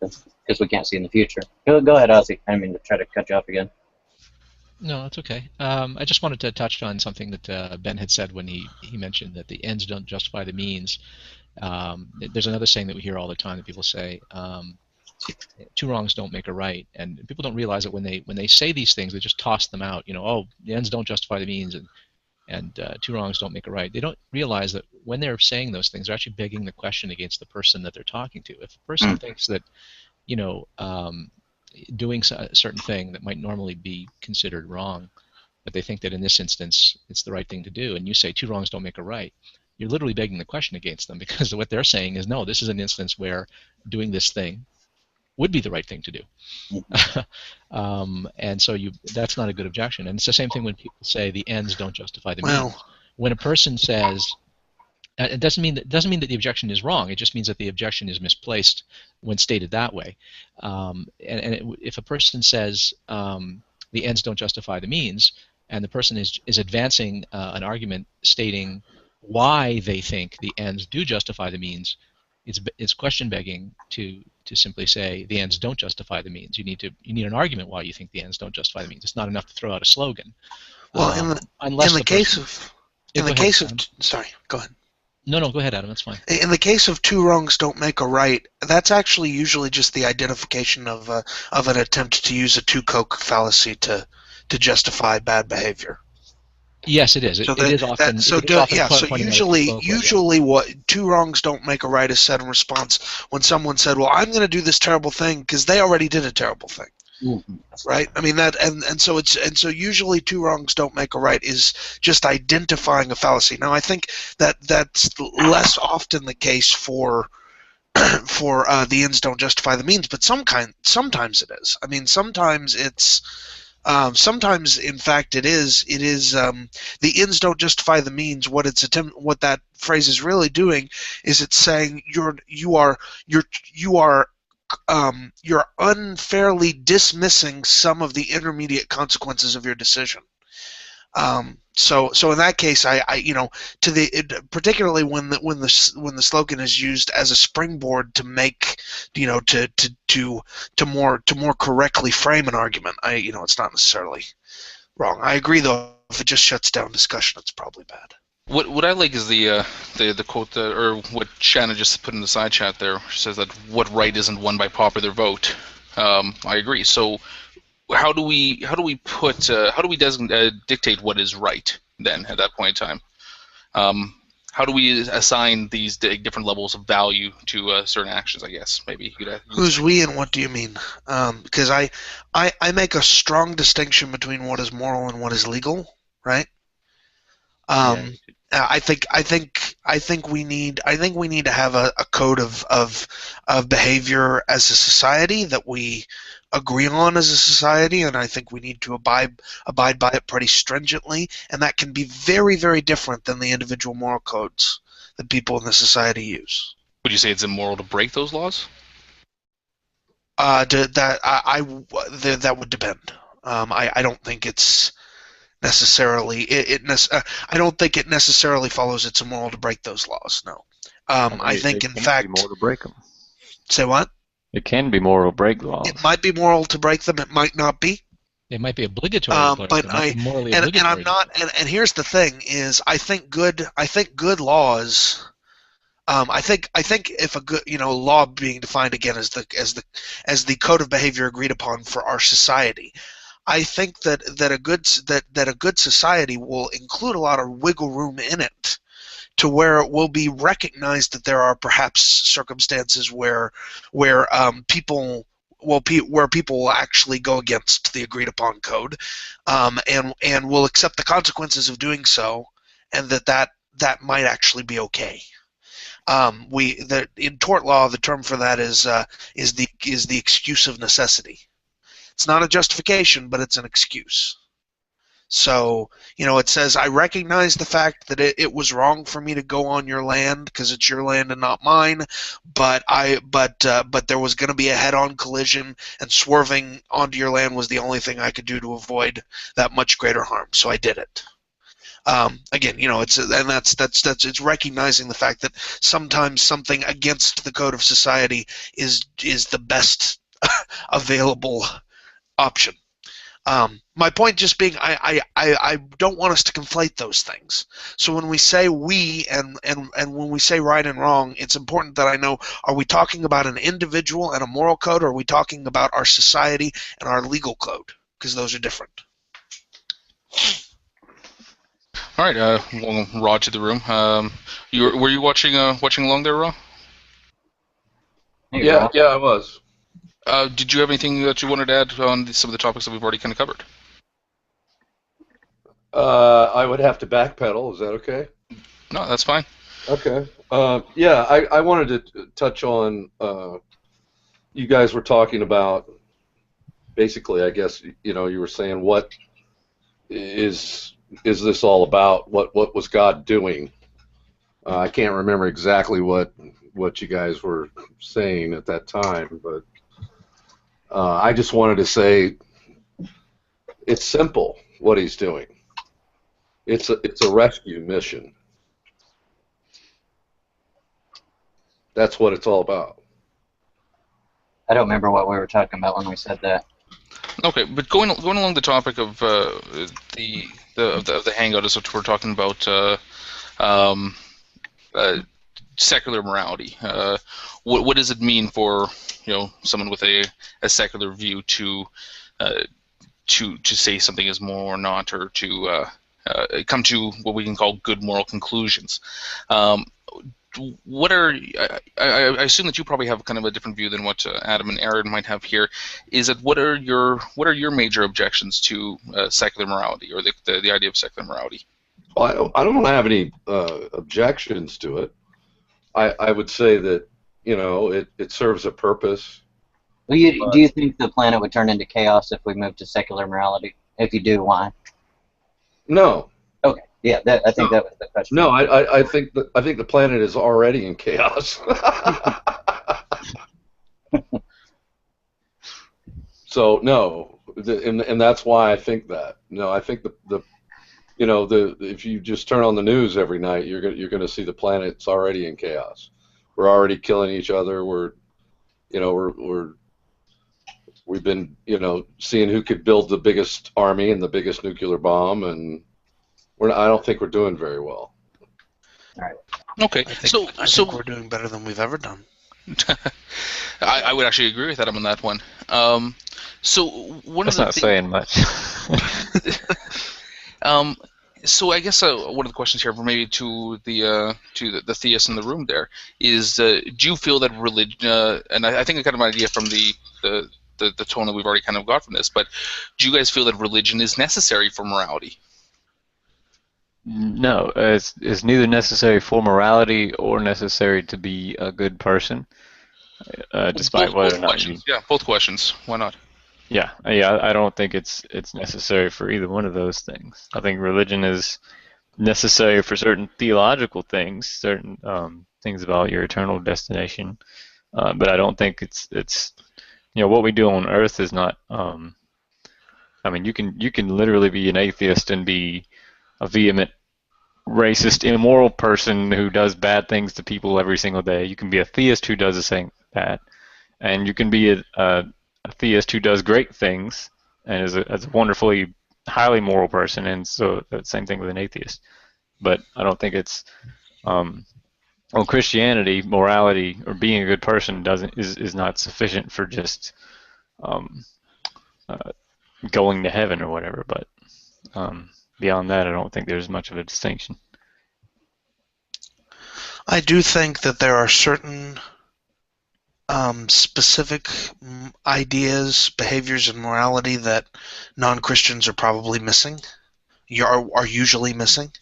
because we can't see in the future. Go ahead, Ozzy. I didn't mean to try to cut you off again. No, that's okay. I just wanted to touch on something that Ben had said when he mentioned that the ends don't justify the means. There's another saying that we hear all the time that people say, two wrongs don't make a right, and people don't realize that when they say these things, they just toss them out. Oh, the ends don't justify the means, and two wrongs don't make a right. They don't realize that when they're saying those things, they're actually begging the question against the person that they're talking to. If a person thinks that doing a certain thing that might normally be considered wrong, but they think that in this instance it's the right thing to do, and you say two wrongs don't make a right, you're literally begging the question against them, because what they're saying is, no, this is an instance where doing this thing would be the right thing to do. And so that's not a good objection. And it's the same thing when people say the ends don't justify the means. When a person says, it doesn't mean that the objection is wrong. It just means that the objection is misplaced when stated that way. If a person says the ends don't justify the means, and the person is advancing an argument stating why they think the ends do justify the means, it's question begging to simply say the ends don't justify the means. You need an argument why you think the ends don't justify the means. It's not enough to throw out a slogan. Well, sorry, go ahead. No, go ahead, Adam. That's fine. In the case of two wrongs don't make a right, that's actually usually just the identification of an attempt to use a two-coke fallacy to justify bad behavior. Yes, it is. It is often. So usually, what two wrongs don't make a right is said in response when someone said, "Well, I'm going to do this terrible thing because they already did a terrible thing." Mm-hmm. Right? I mean that, and so usually two wrongs don't make a right is just identifying a fallacy. Now I think that's less often the case for the ends don't justify the means, but sometimes it is. I mean, sometimes it's. Sometimes, in fact, it is. The ends don't justify the means. What that phrase is really doing is it's saying you're unfairly dismissing some of the intermediate consequences of your decision. So in that case, particularly when the slogan is used as a springboard to make, to more correctly frame an argument, it's not necessarily wrong. I agree, though, if it just shuts down discussion, it's probably bad. What I like is the quote or what Shannon just put in the side chat there. She says that what right isn't won by popular vote. I agree. So how do we dictate what is right then at that point in time? How do we assign these different levels of value to certain actions? I guess maybe you could. Who's we and what do you mean? Because I make a strong distinction between what is moral and what is legal, right? I think we need to have a code of behavior as a society that we agree on as a society, and I think we need to abide by it pretty stringently, and that can be very, very different than the individual moral codes that people in the society use. Would you say it's immoral to break those laws? That would depend. I don't think it's necessarily I don't think it necessarily follows it's immoral to break those laws. No, I think in fact it can be moral to break them. Say what? It can be moral to break laws. It might be moral to break them. It might not be. It might be obligatory. And here's the thing: is I think good laws. I think if a good law being defined again as the code of behavior agreed upon for our society. I think that a good society will include a lot of wiggle room in it, to where it will be recognized that there are perhaps circumstances where people will actually go against the agreed upon code, and will accept the consequences of doing so, and that might actually be okay. In tort law, the term for that is the excuse of necessity. It's not a justification, but it's an excuse. So, it says, I recognize the fact that it was wrong for me to go on your land because it's your land and not mine, but there was going to be a head-on collision, and swerving onto your land was the only thing I could do to avoid that much greater harm. So I did it. Again, it's recognizing the fact that sometimes something against the code of society is the best available option. My point just being, I don't want us to conflate those things. So when we say we and when we say right and wrong, it's important that I know, are we talking about an individual and a moral code, or are we talking about our society and our legal code? Because those are different. All right, welcome Raw to the room. Were you watching along there, Raw? Yeah, I was. Did you have anything that you wanted to add on some of the topics that we've already kind of covered? I would have to backpedal. Is that okay? No, that's fine. Okay. Yeah, I wanted to touch on. You guys were talking about. Basically, I guess you were saying what is this all about? What was God doing? I can't remember exactly what you guys were saying at that time, but I just wanted to say it's simple what he's doing. It's a rescue mission. That's what it's all about. I don't remember what we were talking about when we said that. Okay, but going along the topic of the hangout is what we're talking about. Secular morality. What does it mean for someone with a secular view to say something is moral or not, or to come to what we can call good moral conclusions? What are I assume that you probably have kind of a different view than what Adam and Aaron might have here. Is that what are your major objections to secular morality, or the idea of secular morality? Well, I don't have any objections to it. I would say that it serves a purpose. Well, do you think the planet would turn into chaos if we moved to secular morality? If you do, why? No. Okay. Yeah, I think that was the question. No, I think the planet is already in chaos. So no, and that's why I think that. No, I think if you just turn on the news every night, you're going to see the planet's already in chaos. We're already killing each other. We've been seeing who could build the biggest army and the biggest nuclear bomb, and I don't think we're doing very well. All right. Okay. I think we're doing better than we've ever done. I would actually agree with Adam on that one. So one That's of the not saying much. So I guess one of the questions here, maybe to the theists in the room, there is: do you feel that religion? And I think I got an idea from the tone that we've already kind of got from this. But do you guys feel that religion is necessary for morality? No, it's neither necessary for morality or necessary to be a good person, despite whether or not you. Yeah, both questions. Why not? Yeah, I don't think it's necessary for either one of those things. I think religion is necessary for certain theological things, certain things about your eternal destination, but I don't think it's what we do on earth is not. I mean, you can literally be an atheist and be a vehement, racist, immoral person who does bad things to people every single day. You can be a theist who does the same that, and you can be a theist who does great things and is a wonderfully, highly moral person, and so the same thing with an atheist. But I don't think it's on Christianity, morality or being a good person is not sufficient for just going to heaven or whatever. But beyond that, I don't think there's much of a distinction. I do think that there are certain specific ideas, behaviors, and morality that non-Christians are probably missing, are usually missing,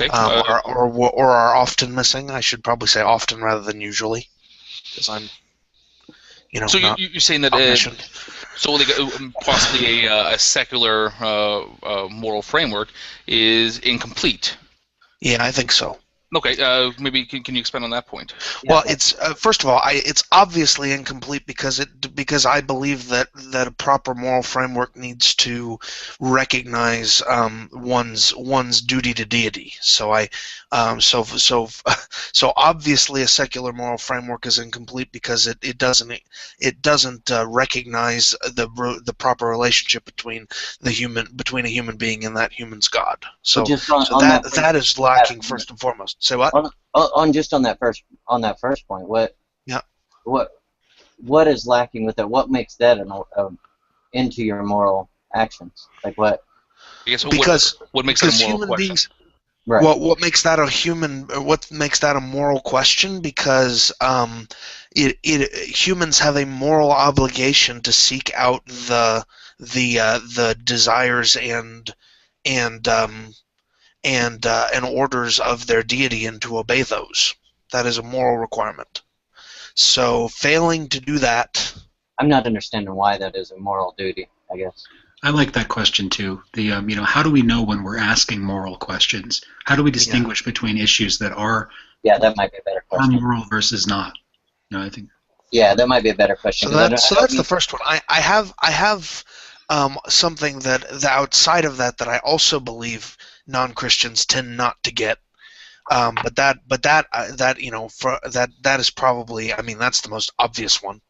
Okay. or are often missing. I should probably say often rather than usually, because I'm, So not you're saying that so like possibly a secular moral framework is incomplete. Yeah, I think so. Okay, maybe can you expand on that point? Well, it's first of all, it's obviously incomplete because I believe that a proper moral framework needs to recognize one's duty to deity. So so obviously a secular moral framework is incomplete because it doesn't recognize the proper relationship between a human being and that human's God. So that is lacking first and foremost. Say what? On that first point, what is lacking with it? What makes that into your moral actions? Like what? I guess Because what makes it a moral human question? beings, Right. What makes that a human? What makes that a moral question? Because humans have a moral obligation to seek out the desires and orders of their deity and to obey those. That is a moral requirement. So failing to do that. I'm not understanding why that is a moral duty, I guess. I like that question too. The how do we know when we're asking moral questions? How do we distinguish between issues that are that might be a better question. moral versus not? I think. Yeah, that might be a better question. So that's the first one. I have something that outside of that I also believe non-Christians tend not to get. But that is probably, I mean, that's the most obvious one,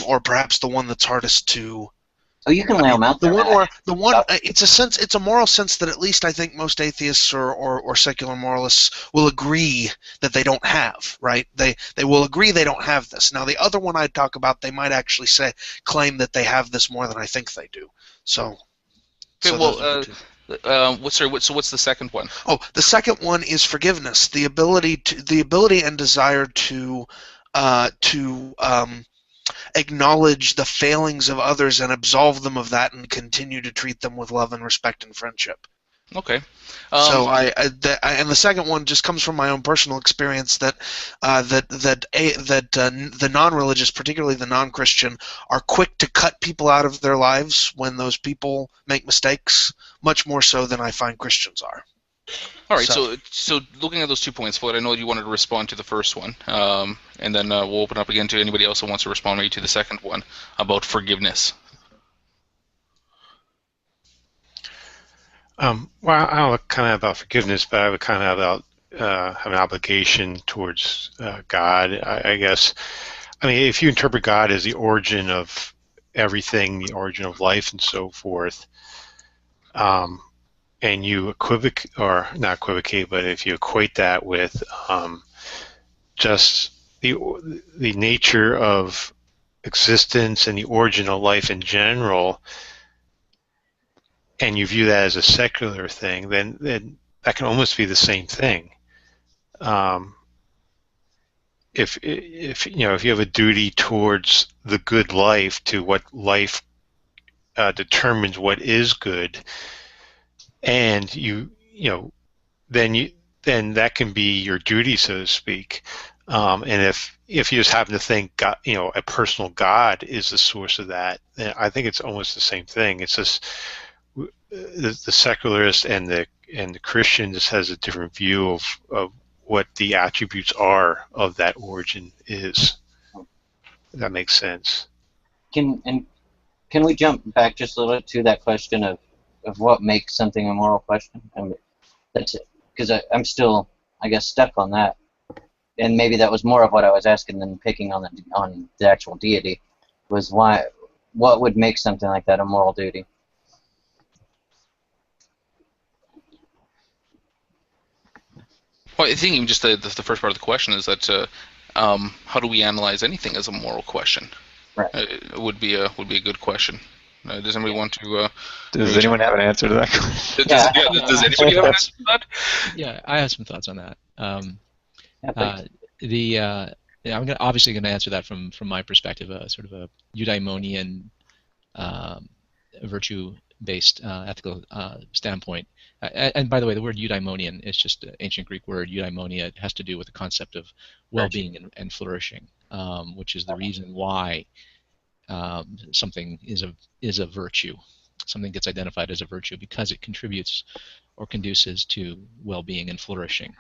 or perhaps the one that's hardest to. Oh, you can lay them out there. It's a moral sense that at least I think most atheists or secular moralists will agree that they don't have, right? They will agree they don't have this. Now the other one I'd talk about, they might actually claim that they have this more than I think they do. So. Okay, what's the second one? Oh, the second one is forgiveness. The ability and desire to acknowledge the failings of others and absolve them of that, and continue to treat them with love and respect and friendship. Okay. And the second one just comes from my own personal experience that the non-religious, particularly the non-Christian, are quick to cut people out of their lives when those people make mistakes, much more so than I find Christians are. All right. So looking at those 2 points, Floyd, I know you wanted to respond to the first one, and then we'll open up again to anybody else who wants to respond maybe to the second one about forgiveness. Well, I don't know kind of about forgiveness, but I would kind of about have an obligation towards God, I guess. I mean, if you interpret God as the origin of everything, the origin of life and so forth, and you equivocate, or not equivocate, but if you equate that with just the nature of existence and the origin of life in general, and you view that as a secular thing, then that can almost be the same thing. If you have a duty towards the good life, to what life determines what is good, and then that can be your duty, so to speak. And if you just happen to think God, a personal God is the source of that, then I think it's almost the same thing. It's just the secularist and the Christian just has a different view of what the attributes are of that origin is. If that makes sense. Can we jump back just a little to that question of what makes something a moral question? That's it, because I'm still, I guess, stuck on that, and maybe that was more of what I was asking than picking on the actual deity. Was what would make something like that a moral duty? Well, I think even just the first part of the question is that how do we analyze anything as a moral question? Right. Would be a good question. Does anybody want to? Does anyone have an answer to that question? Does anybody have an answer to that? Yeah, I have some thoughts on that. I'm obviously going to answer that from my perspective, sort of a eudaimonian, virtue-based ethical standpoint. And by the way, the word eudaimonian is just an ancient Greek word. Eudaimonia, it has to do with the concept of well-being and flourishing, which is the reason why something is a virtue. Something gets identified as a virtue because it contributes or conduces to well-being and flourishing,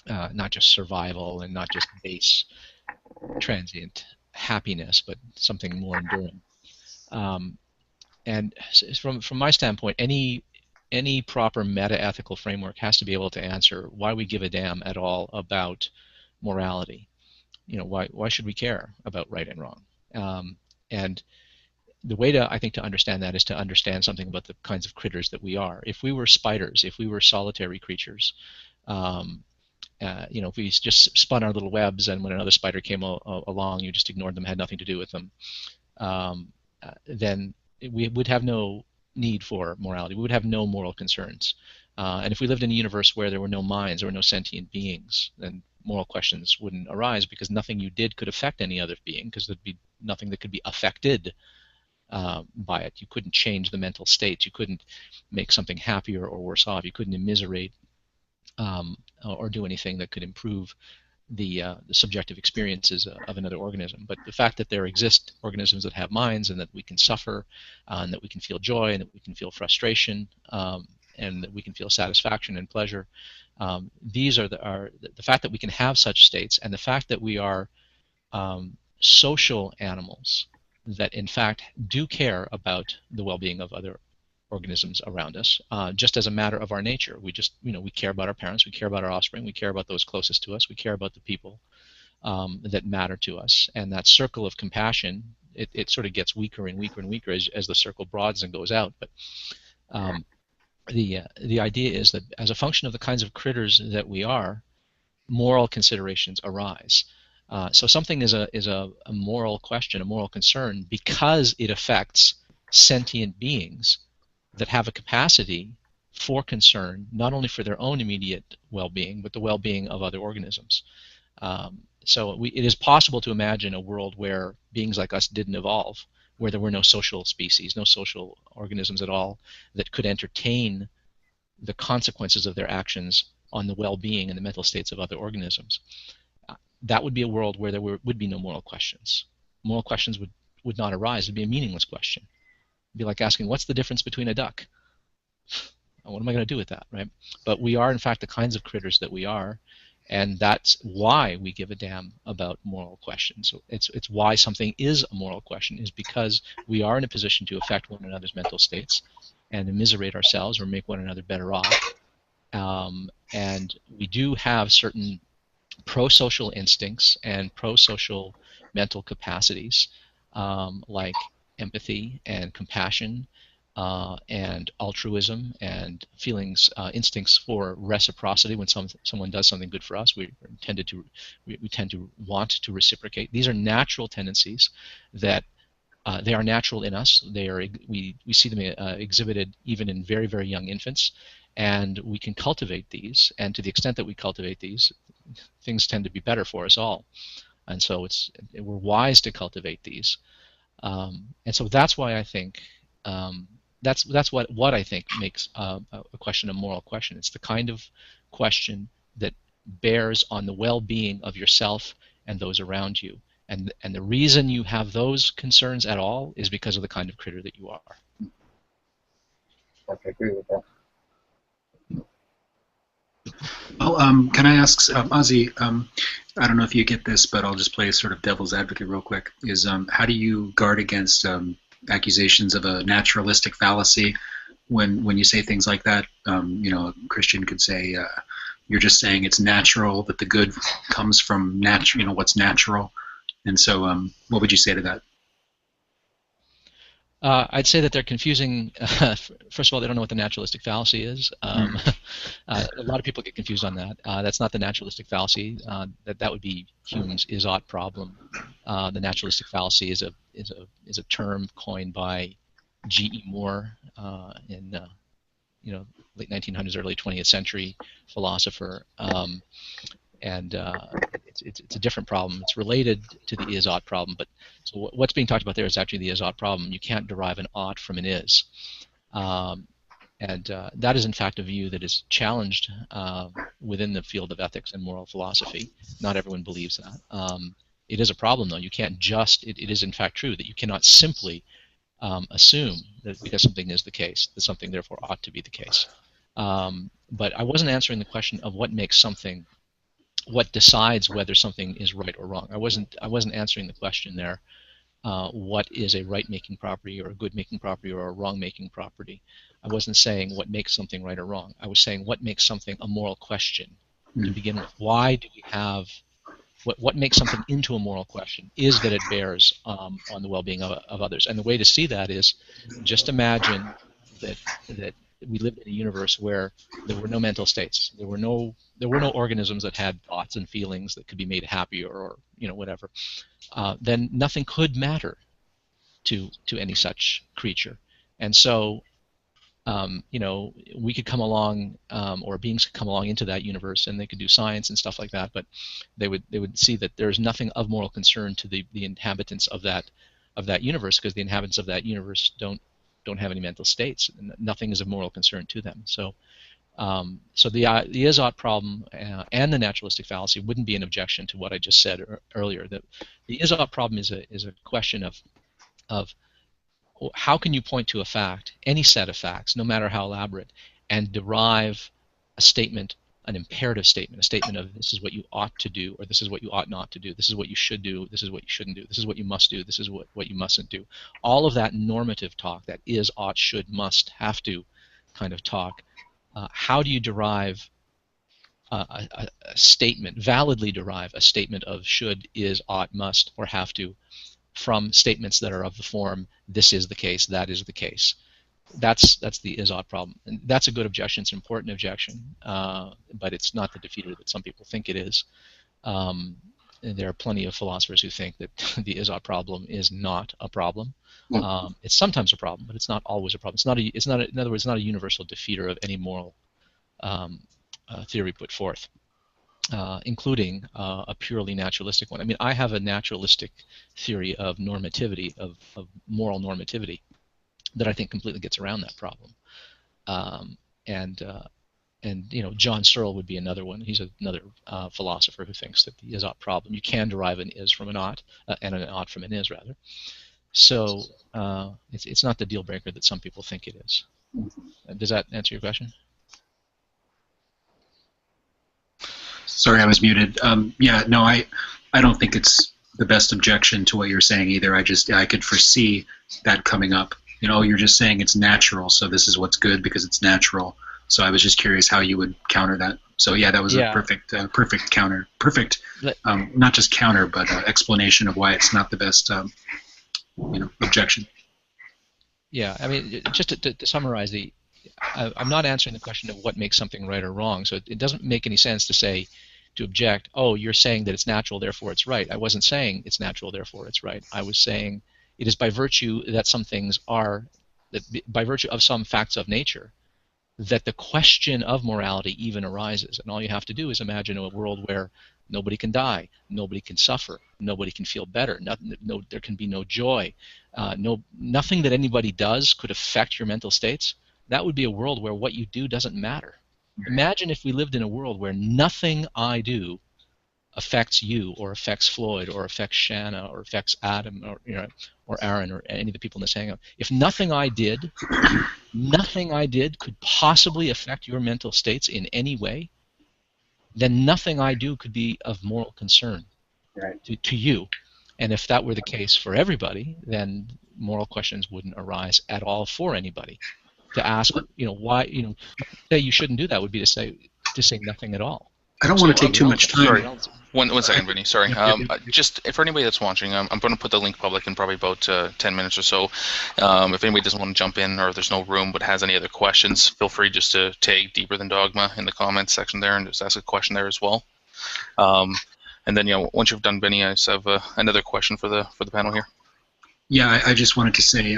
not just survival and not just base transient happiness, but something more enduring. And from my standpoint, any proper meta-ethical framework has to be able to answer why we give a damn at all about morality. Why should we care about right and wrong? And the way I think to understand that is to understand something about the kinds of critters that we are. If we were spiders, if we were solitary creatures, if we just spun our little webs and when another spider came along, you just ignored them, had nothing to do with them, then we would have no need for morality. We would have no moral concerns. And if we lived in a universe where there were no minds, there were no sentient beings, then moral questions wouldn't arise, because nothing you did could affect any other being, because there'd be nothing that could be affected by it. You couldn't change the mental states. You couldn't make something happier or worse off. You couldn't immiserate or do anything that could improve the subjective experiences of another organism. But the fact that there exist organisms that have minds, and that we can suffer, and that we can feel joy, and that we can feel frustration, and that we can feel satisfaction and pleasure, these are the fact that we can have such states, and the fact that we are social animals that in fact do care about the well-being of other organisms around us, just as a matter of our nature. We just, we care about our parents, we care about our offspring, we care about those closest to us, we care about the people that matter to us. And that circle of compassion, it sort of gets weaker and weaker and weaker as the circle broadens and goes out. But the idea is that as a function of the kinds of critters that we are, moral considerations arise. So something is a moral question, a moral concern, because it affects sentient beings that have a capacity for concern, not only for their own immediate well-being, but the well-being of other organisms. So it is possible to imagine a world where beings like us didn't evolve, where there were no social species, no social organisms at all that could entertain the consequences of their actions on the well-being and the mental states of other organisms. That would be a world where there would be no moral questions. Moral questions would not arise. It would be a meaningless question. It'd be like asking, what's the difference between a duck? What am I going to do with that, right? But we are, in fact, the kinds of critters that we are, and that's why we give a damn about moral questions. It's why something is a moral question, is because we are in a position to affect one another's mental states and immiserate ourselves or make one another better off. And we do have certain pro-social instincts and pro-social mental capacities, like empathy and compassion and altruism and feelings, instincts for reciprocity. When someone does something good for us, we tend to want to reciprocate. These are natural tendencies that they are natural in us. We see them exhibited even in very, very young infants, and we can cultivate these. And to the extent that we cultivate these, things tend to be better for us all. And so we're wise to cultivate these. And so that's why I think that's what I think makes a question a moral question. It's the kind of question that bears on the well-being of yourself and those around you. And the reason you have those concerns at all is because of the kind of critter that you are. I agree with that. Well, can I ask, Ozzy, I don't know if you get this, but I'll just play sort of devil's advocate real quick, is how do you guard against accusations of a naturalistic fallacy when you say things like that? A Christian could say, you're just saying it's natural, that the good comes from what's natural. And so what would you say to that? I'd say that they're confusing. First of all, they don't know what the naturalistic fallacy is. A lot of people get confused on that. That's not the naturalistic fallacy. That would be Hume's is-ought problem. The naturalistic fallacy is a term coined by G.E. Moore in late 1900s, early 20th century philosopher. And it's a different problem. It's related to the is-ought problem, but so what's being talked about there is actually the is-ought problem. You can't derive an ought from an is. And that is in fact a view that is challenged within the field of ethics and moral philosophy. Not everyone believes that. It is a problem, though. You can't it is in fact true that you cannot simply assume that because something is the case, that something therefore ought to be the case. But I wasn't answering the question of what decides whether something is right or wrong. I wasn't answering the question there. What is a right-making property or a good-making property or a wrong-making property? I wasn't saying what makes something right or wrong. I was saying what makes something a moral question to begin with. Why do we have what makes something into a moral question is that it bears on the well-being of others. And the way to see that is just imagine that we lived in a universe where there were no mental states. There were no organisms that had thoughts and feelings that could be made happy or whatever. Then nothing could matter to any such creature. And so you know, we could come along, or beings could come along into that universe, and they could do science and stuff like that, but they would see that there's nothing of moral concern to the inhabitants of that universe, because the inhabitants of that universe don't have any mental states. Nothing is of moral concern to them. So so the is-ought problem and the naturalistic fallacy wouldn't be an objection to what I just said earlier. That the is-ought problem is a question of how can you point to a fact, any set of facts, no matter how elaborate, and derive a statement, an imperative statement, a statement of this is what you ought to do, or this is what you ought not to do, this is what you should do, this is what you shouldn't do, this is what you must do, this is what you mustn't do. All of that normative talk, that is, ought, should, must, have to kind of talk, how do you derive a statement, validly derive a statement of should, is, ought, must, or have to from statements that are of the form, this is the case, that is the case? That's the is-ought problem. And that's a good objection. It's an important objection, but it's not the defeater that some people think it is. And there are plenty of philosophers who think that the is-ought problem is not a problem. It's sometimes a problem, but it's not always a problem. It's not. In other words, it's not a universal defeater of any moral theory put forth, including a purely naturalistic one. I mean, I have a naturalistic theory of normativity, of moral normativity, that I think completely gets around that problem. And you know, John Searle would be another one. He's another philosopher who thinks that the is-ought problem, you can derive an is from an ought, and an ought from an is, rather. So it's not the deal breaker that some people think it is. Does that answer your question? Sorry, I was muted. Yeah, no, I don't think it's the best objection to what you're saying either. I could foresee that coming up. You know, you're just saying it's natural, so this is what's good because it's natural. So I was just curious how you would counter that. So yeah, that was a perfect counter. Perfect, not just counter, but explanation of why it's not the best, you know, objection. Yeah, I mean, just to summarize, I'm not answering the question of what makes something right or wrong. So it doesn't make any sense to object, oh, you're saying that it's natural, therefore it's right. I wasn't saying it's natural, therefore it's right. I was saying it is by virtue that some things are, that by virtue of some facts of nature, that the question of morality even arises. And all you have to do is imagine a world where nobody can die, nobody can suffer, nobody can feel better, there can be no joy, nothing that anybody does could affect your mental states. That would be a world where what you do doesn't matter. Imagine if we lived in a world where nothing I do affects you, or affects Floyd, or affects Shanna, or affects Adam, or you know, or Aaron, or any of the people in this hangout. If nothing I did could possibly affect your mental states in any way, then nothing I do could be of moral concern to you. And if that were the case for everybody, then moral questions wouldn't arise at all for anybody. To ask, you know, why, you know, say you shouldn't do that would be to say nothing at all. I don't want to take too much time. Sorry. One second, Vinny. Sorry. Just for anybody that's watching, I'm going to put the link public in probably about 10 minutes or so. If anybody doesn't want to jump in, or if there's no room but has any other questions, feel free just to tag Deeper Than Dogma in the comments section there and just ask a question there as well. And then, you know, once you've done, Vinny, I just have another question for the panel here. Yeah, I just wanted to say,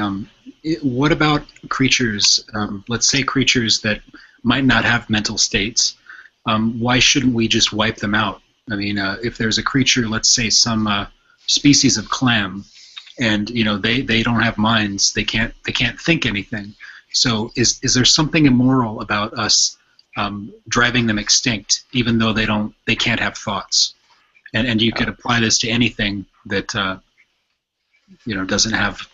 what about creatures, let's say creatures that might not have mental states, why shouldn't we just wipe them out? I mean, if there's a creature, let's say some species of clam, and you know they don't have minds, they can't think anything. So is there something immoral about us driving them extinct, even though they can't have thoughts? And you could apply this to anything that you know, doesn't have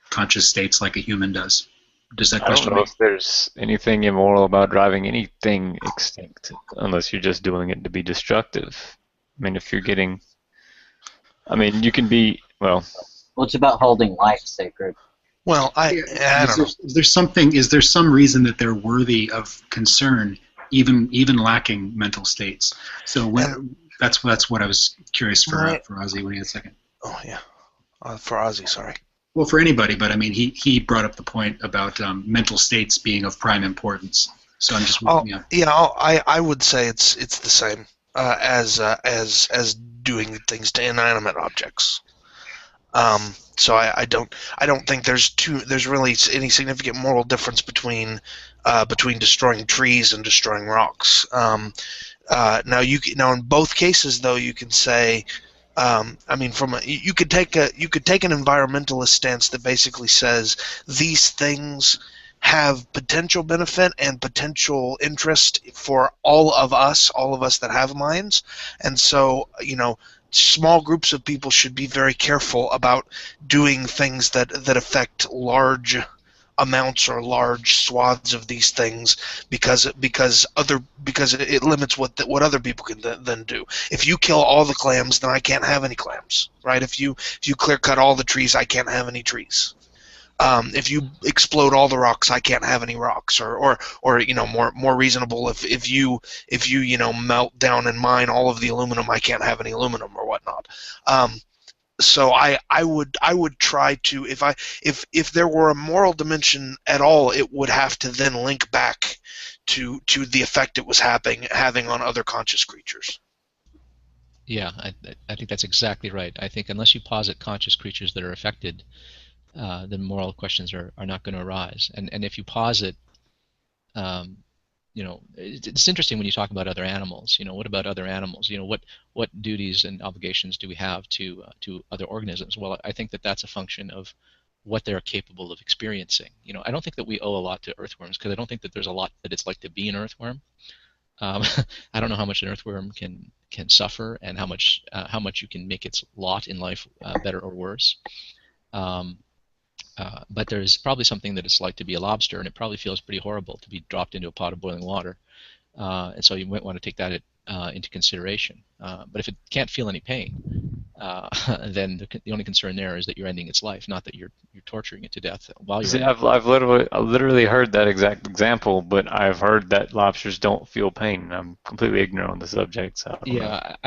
conscious states like a human does. Does that question I don't know if there's anything immoral about driving anything extinct, unless you're just doing it to be destructive. I mean, if you're getting, I mean, you can be, well, it's about holding life sacred. Well, I don't know. Is there some reason that they're worthy of concern, even lacking mental states? So that's what I was curious for Ozzy. Wait a second. Oh yeah. For Ozzy, sorry. Well, for anybody, but I mean, he brought up the point about mental states being of prime importance. So I'm just I would say it's the same as doing things to inanimate objects. So I don't think there's really any significant moral difference between destroying trees and destroying rocks. Now in both cases though you can say, I mean, you could take an environmentalist stance that basically says these things have potential benefit and potential interest for all of us that have minds, and so small groups of people should be very careful about doing things that affect large amounts or large swaths of these things because it limits what other people can then do. If you kill all the clams, then I can't have any clams, right? If you clear cut all the trees, I can't have any trees. If you explode all the rocks, I can't have any rocks, or more reasonable. If you melt down and mine all of the aluminum, I can't have any aluminum or whatnot. So I would try to, if there were a moral dimension at all, it would have to then link back to the effect it was having on other conscious creatures. Yeah, I think that's exactly right. I think unless you posit conscious creatures that are affected, then moral questions are not going to arise. And if you posit, it's interesting when you talk about other animals. What about other animals? What duties and obligations do we have to other organisms? Well, I think that that's a function of what they're capable of experiencing. I don't think that we owe a lot to earthworms because I don't think that there's a lot that it's like to be an earthworm. I don't know how much an earthworm can suffer and how much you can make its lot in life better or worse. But there's probably something that it's like to be a lobster, and it probably feels pretty horrible to be dropped into a pot of boiling water. And so you might want to take that into consideration. But if it can't feel any pain, then the only concern there is that you're ending its life, not that you're torturing it to death while you're. See, I've literally heard that exact example, but I've heard that lobsters don't feel pain. I'm completely ignorant on the subject. So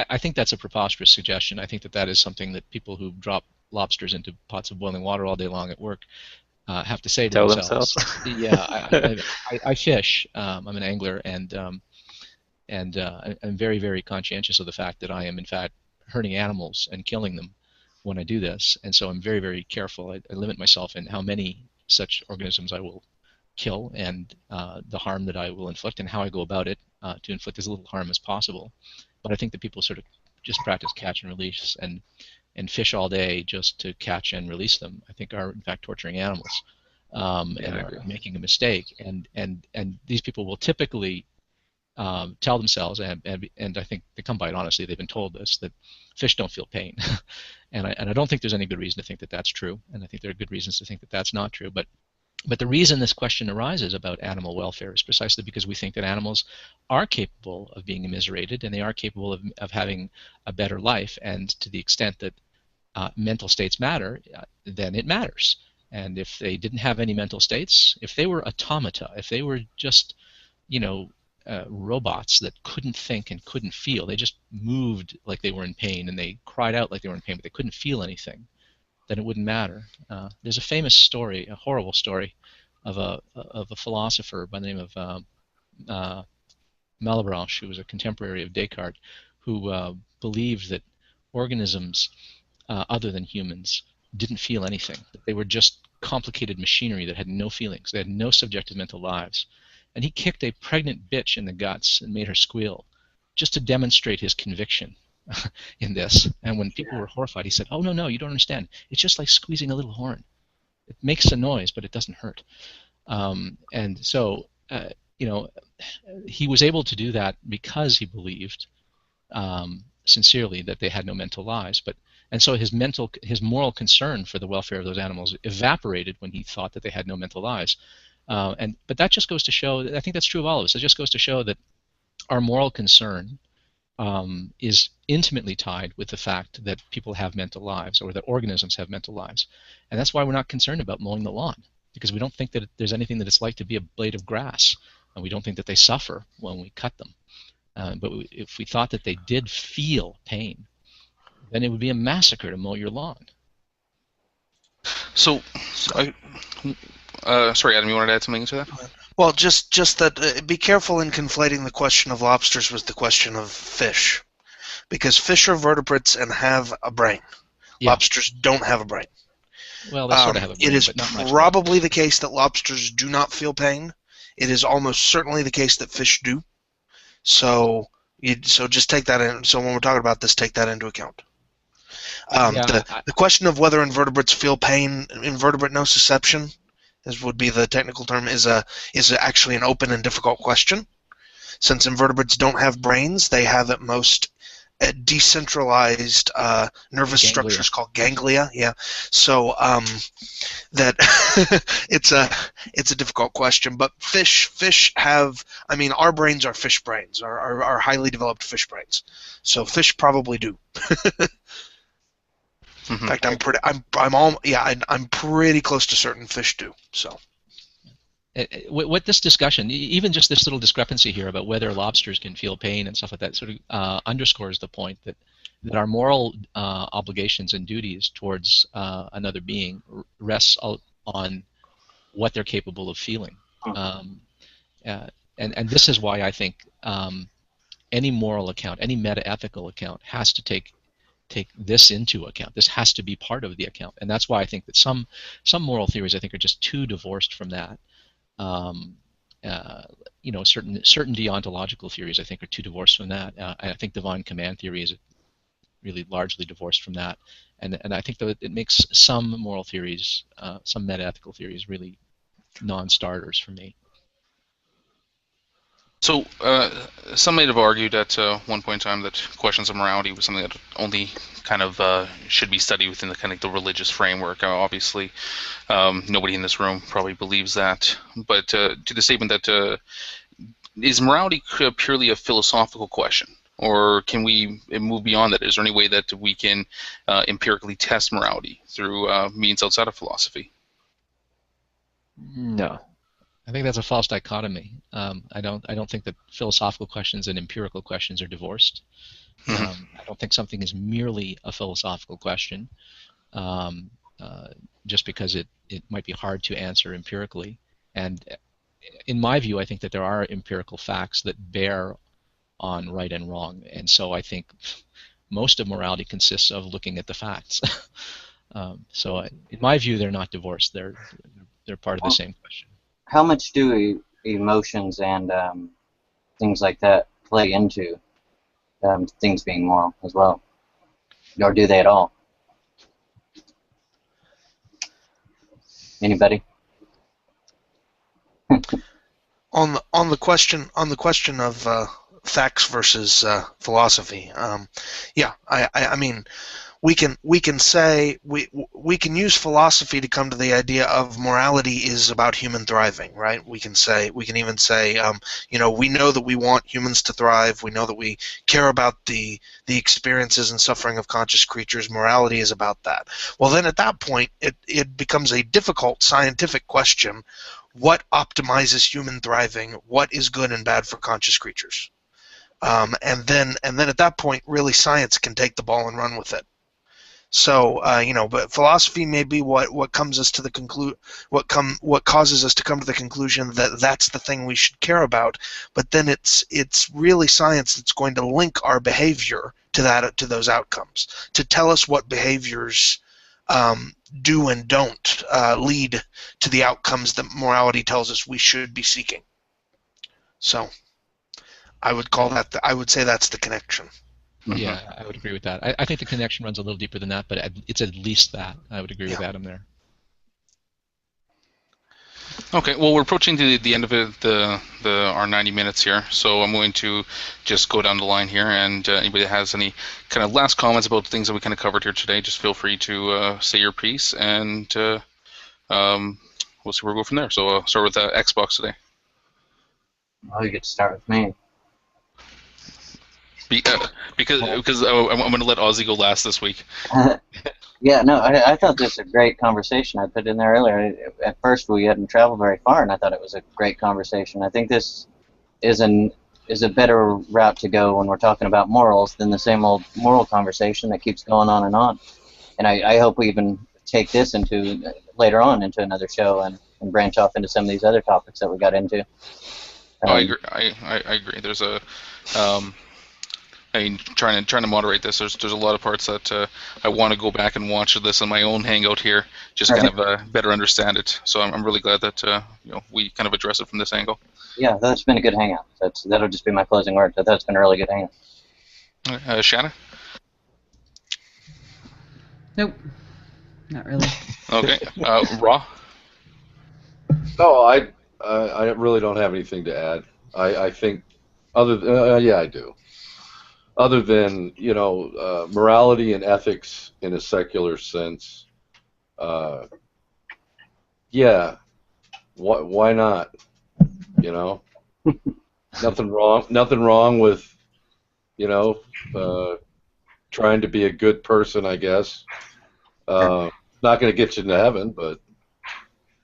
I think that's a preposterous suggestion. I think that is something that people who drop lobsters into pots of boiling water all day long at work have to say to themselves. Yeah, I fish. I'm an angler, and I'm very, very conscientious of the fact that I am in fact hurting animals and killing them when I do this, and so I'm very, very careful. I limit myself in how many such organisms I will kill and the harm that I will inflict and how I go about it to inflict as little harm as possible. But I think that people sort of just practice catch and release and fish all day just to catch and release them, I think are in fact torturing animals and are making a mistake. And these people will typically tell themselves, and I think they come by it honestly, they've been told this, that fish don't feel pain. and I don't think there's any good reason to think that that's true, and I think there are good reasons to think that that's not true. But the reason this question arises about animal welfare is precisely because we think that animals are capable of being immiserated, and they are capable of having a better life, and to the extent that mental states matter, then it matters. And if they didn't have any mental states, if they were automata, if they were just, robots that couldn't think and couldn't feel, they just moved like they were in pain and they cried out like they were in pain, but they couldn't feel anything, then it wouldn't matter. There's a famous story, a horrible story, of a philosopher by the name of Malebranche, who was a contemporary of Descartes, who believed that organisms other than humans didn't feel anything, that they were just complicated machinery that had no feelings, they had no subjective mental lives. And he kicked a pregnant bitch in the guts and made her squeal just to demonstrate his conviction in this. And when people were horrified, he said, "Oh, no, you don't understand. It's just like squeezing a little horn. It makes a noise, but it doesn't hurt." And so, he was able to do that because he believed sincerely that they had no mental lives. And so his moral concern for the welfare of those animals evaporated when he thought that they had no mental lives. But that just goes to show, I think that's true of all of us, it just goes to show that our moral concern is intimately tied with the fact that people have mental lives, or that organisms have mental lives. And that's why we're not concerned about mowing the lawn, because we don't think that there's anything that it's like to be a blade of grass, and we don't think that they suffer when we cut them. But if we thought that they did feel pain, then it would be a massacre to mow your lawn. Sorry, Adam, you wanted to add something to that? Well, just that be careful in conflating the question of lobsters with the question of fish, because fish are vertebrates and have a brain. Yeah. Lobsters don't have a brain. Well, they sort of have a brain, It is but not much. probably the case that lobsters do not feel pain. It is almost certainly the case that fish do. So just take that in. So when we're talking about this, take that into account. The question of whether invertebrates feel pain, invertebrate nociception, would be the technical term, is actually an open and difficult question. Since invertebrates don't have brains, they have at most decentralized nervous structures called ganglia. Yeah, so that it's a difficult question. But fish have. I mean, our brains are fish brains, are highly developed fish brains. So fish probably do. In fact, I'm pretty close to certain fish do. So. What this discussion, even just this little discrepancy here about whether lobsters can feel pain and stuff like that, sort of underscores the point that our moral obligations and duties towards another being rests on what they're capable of feeling. And this is why I think any moral account, any meta-ethical account, has to take this into account. This has to be part of the account, and that's why I think that some moral theories, I think, are just too divorced from that. Certain deontological theories, I think, are too divorced from that. I think divine command theory is really largely divorced from that, and I think that it makes some moral theories, some meta-ethical theories, really non-starters for me. So some might have argued at one point in time that questions of morality was something that only kind of should be studied within the kind of the religious framework. Obviously, nobody in this room probably believes that. But to the statement that is morality purely a philosophical question, or can we move beyond that? Is there any way that we can empirically test morality through means outside of philosophy? No. I think that's a false dichotomy. I don't think that philosophical questions and empirical questions are divorced. I don't think something is merely a philosophical question just because it might be hard to answer empirically. And in my view, I think that there are empirical facts that bear on right and wrong. And so I think most of morality consists of looking at the facts. So in my view, they're not divorced. They're part of the same question. How much do emotions and things like that play into things being moral as well, or do they at all? Anybody? On the question of facts versus philosophy, yeah, I mean, we can say we can use philosophy to come to the idea of morality is about human thriving, right? We can even say we know that we want humans to thrive. We know that we care about the experiences and suffering of conscious creatures. Morality is about that. Well, then at that point, it becomes a difficult scientific question: what optimizes human thriving? What is good and bad for conscious creatures? And then at that point, really, science can take the ball and run with it. So but philosophy may be what comes us to the what causes us to come to the conclusion that that's the thing we should care about. But then it's really science that's going to link our behavior to those outcomes, to tell us what behaviors do and don't lead to the outcomes that morality tells us we should be seeking. So I would call that I would say that's the connection. Yeah, I would agree with that. I think the connection runs a little deeper than that, but it's at least that. I would agree with Adam there. Okay, well, we're approaching the end of our 90 minutes here, so I'm going to just go down the line here, and anybody that has any kind of last comments about the things that we kind of covered here today, just feel free to say your piece, and we'll see where we go from there. So I'll start with Xbox today. Well, you get to start with me. Because I'm going to let Ozzy go last this week. Yeah, no, I thought this was a great conversation. I put in there earlier. At first, we hadn't traveled very far, and I thought it was a great conversation. I think this is a better route to go when we're talking about morals than the same old moral conversation that keeps going on. And I hope we even take this later on into another show and branch off into some of these other topics that we got into. I agree. I agree. There's a I mean, trying to moderate this. There's a lot of parts that I want to go back and watch this on my own hangout here, just kind of better understand it. So I'm really glad that we kind of address it from this angle. Yeah, that's been a good hangout. That'll just be my closing word. That's been a really good hangout. Shanna? Nope, not really. Okay. Raw? No, I really don't have anything to add. I think yeah, I do. Other than morality and ethics in a secular sense, yeah, why not? Nothing wrong with trying to be a good person, I guess. Not going to get you into heaven, but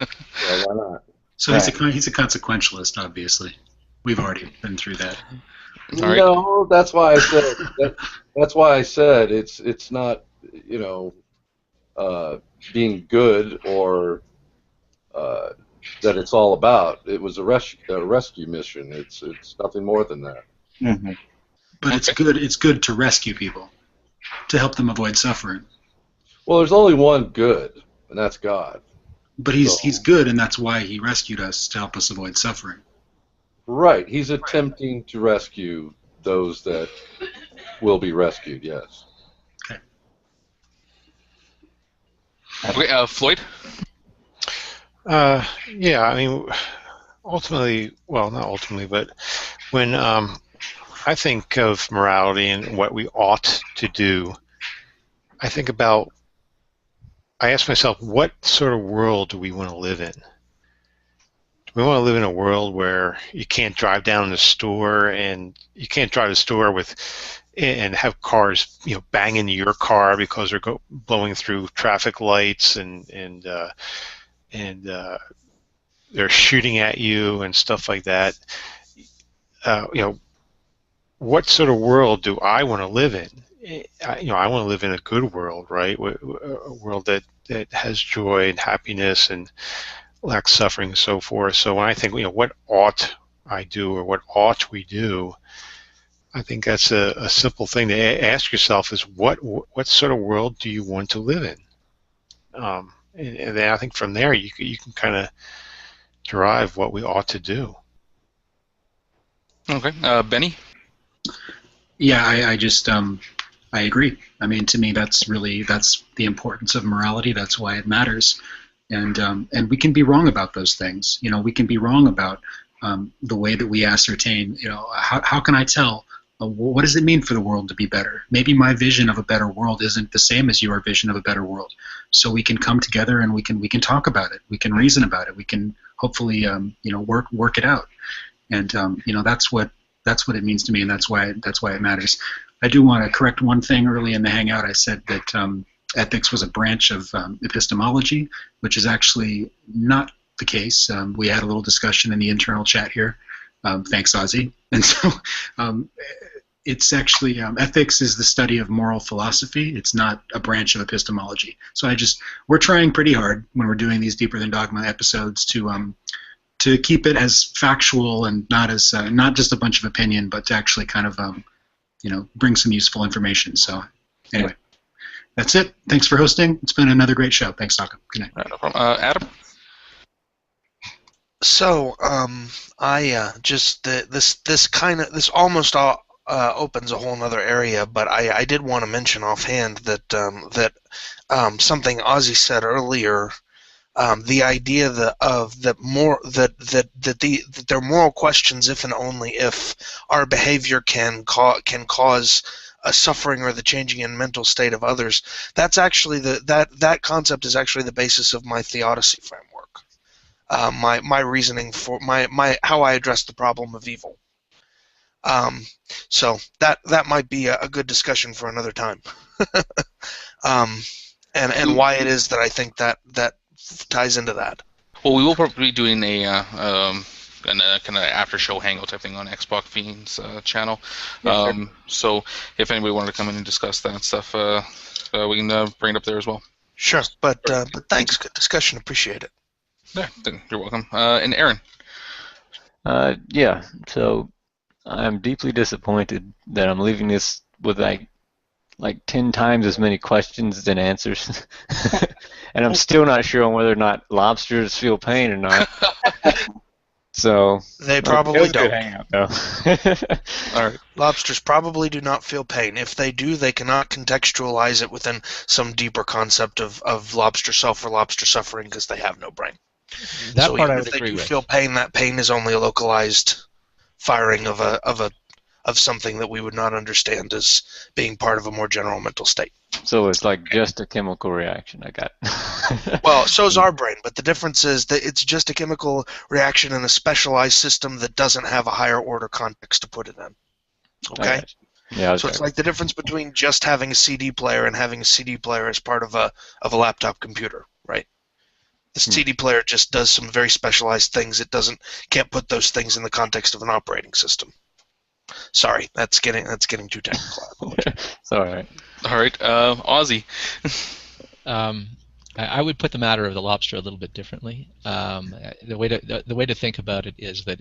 why not? So he's a consequentialist, obviously. We've already been through that. Right. No, that's why I said that's why I said it's not being good or that it's all about. It was a rescue mission. It's nothing more than that. Mm-hmm. But it's good to rescue people, to help them avoid suffering. Well, there's only one good, and that's God. But he's good, and that's why he rescued us, to help us avoid suffering. Right. He's attempting to rescue those that will be rescued, yes. Okay, Floyd? Yeah, I mean, ultimately, well, not ultimately, but when I think of morality and what we ought to do, I ask myself, what sort of world do we want to live in? Do we want to live in a world where you can't drive down the store and you can't drive the store and have cars, bang into your car because they're blowing through traffic lights and they're shooting at you and stuff like that? What sort of world do I want to live in? I want to live in a good world, right? A world that has joy and happiness and lacks suffering and so forth. So when I think, what ought I do or what ought we do, I think that's a simple thing to ask yourself is what sort of world do you want to live in? And then I think from there you can kind of derive what we ought to do. Okay. Benny? Yeah, I agree. I mean, to me, that's the importance of morality. That's why it matters. And we can be wrong about those things. We can be wrong about the way that we ascertain. How can I tell? What does it mean for the world to be better? Maybe my vision of a better world isn't the same as your vision of a better world. So we can come together and we can talk about it. We can reason about it. We can hopefully work it out. And that's what it means to me, and that's why it matters. I do want to correct one thing early in the hangout. I said that ethics was a branch of epistemology, which is actually not the case. We had a little discussion in the internal chat here. Thanks, Ozzy. And so it's actually ethics is the study of moral philosophy. It's not a branch of epistemology. So we're trying pretty hard when we're doing these Deeper Than Dogma episodes to keep it as factual and not as not just a bunch of opinion, but to actually kind of bring some useful information. So anyway, that's it. Thanks for hosting. It's been another great show. Thanks, Taka. Good night. No problem. Adam? So I this almost opens a whole other area, but I did want to mention offhand that something Ozzy said earlier. The idea that there are moral questions if and only if our behavior can cause a suffering or the changing in mental state of others. That's actually that concept is actually the basis of my theodicy framework. My reasoning for my how I address the problem of evil. So that might be a good discussion for another time. And why it is that I think that ties into that. Well, we will probably be doing a kind of after show hangout type thing on Xbox Fiend's channel. Yeah, sure. So if anybody wanted to come in and discuss that stuff, we can bring it up there as well. Sure, but thanks. Good discussion. Appreciate it. Yeah, you're welcome. And Aaron. Yeah. So I'm deeply disappointed that I'm leaving this with like 10 times as many questions than answers. And I'm still not sure on whether or not lobsters feel pain or not. So They it probably was a good don't. hangout though. All right. Lobsters probably do not feel pain. If they do, they cannot contextualize it within some deeper concept of lobster self or lobster suffering because they have no brain. That So part I even would if they agree do with. feel pain, that pain is only a localized firing of something that we would not understand as being part of a more general mental state. So it's like just a chemical reaction I got. Well, so's our brain, but the difference is that it's just a chemical reaction in a specialized system that doesn't have a higher order context to put it in. Okay? Yeah, So it's like the difference between just having a CD player and having a CD player as part of a laptop computer, right? The CD player just does some very specialized things. It can't put those things in the context of an operating system. Sorry, that's getting too technical. It's all right. All right, Ozzy. I would put the matter of the lobster a little bit differently. The way to think about it is that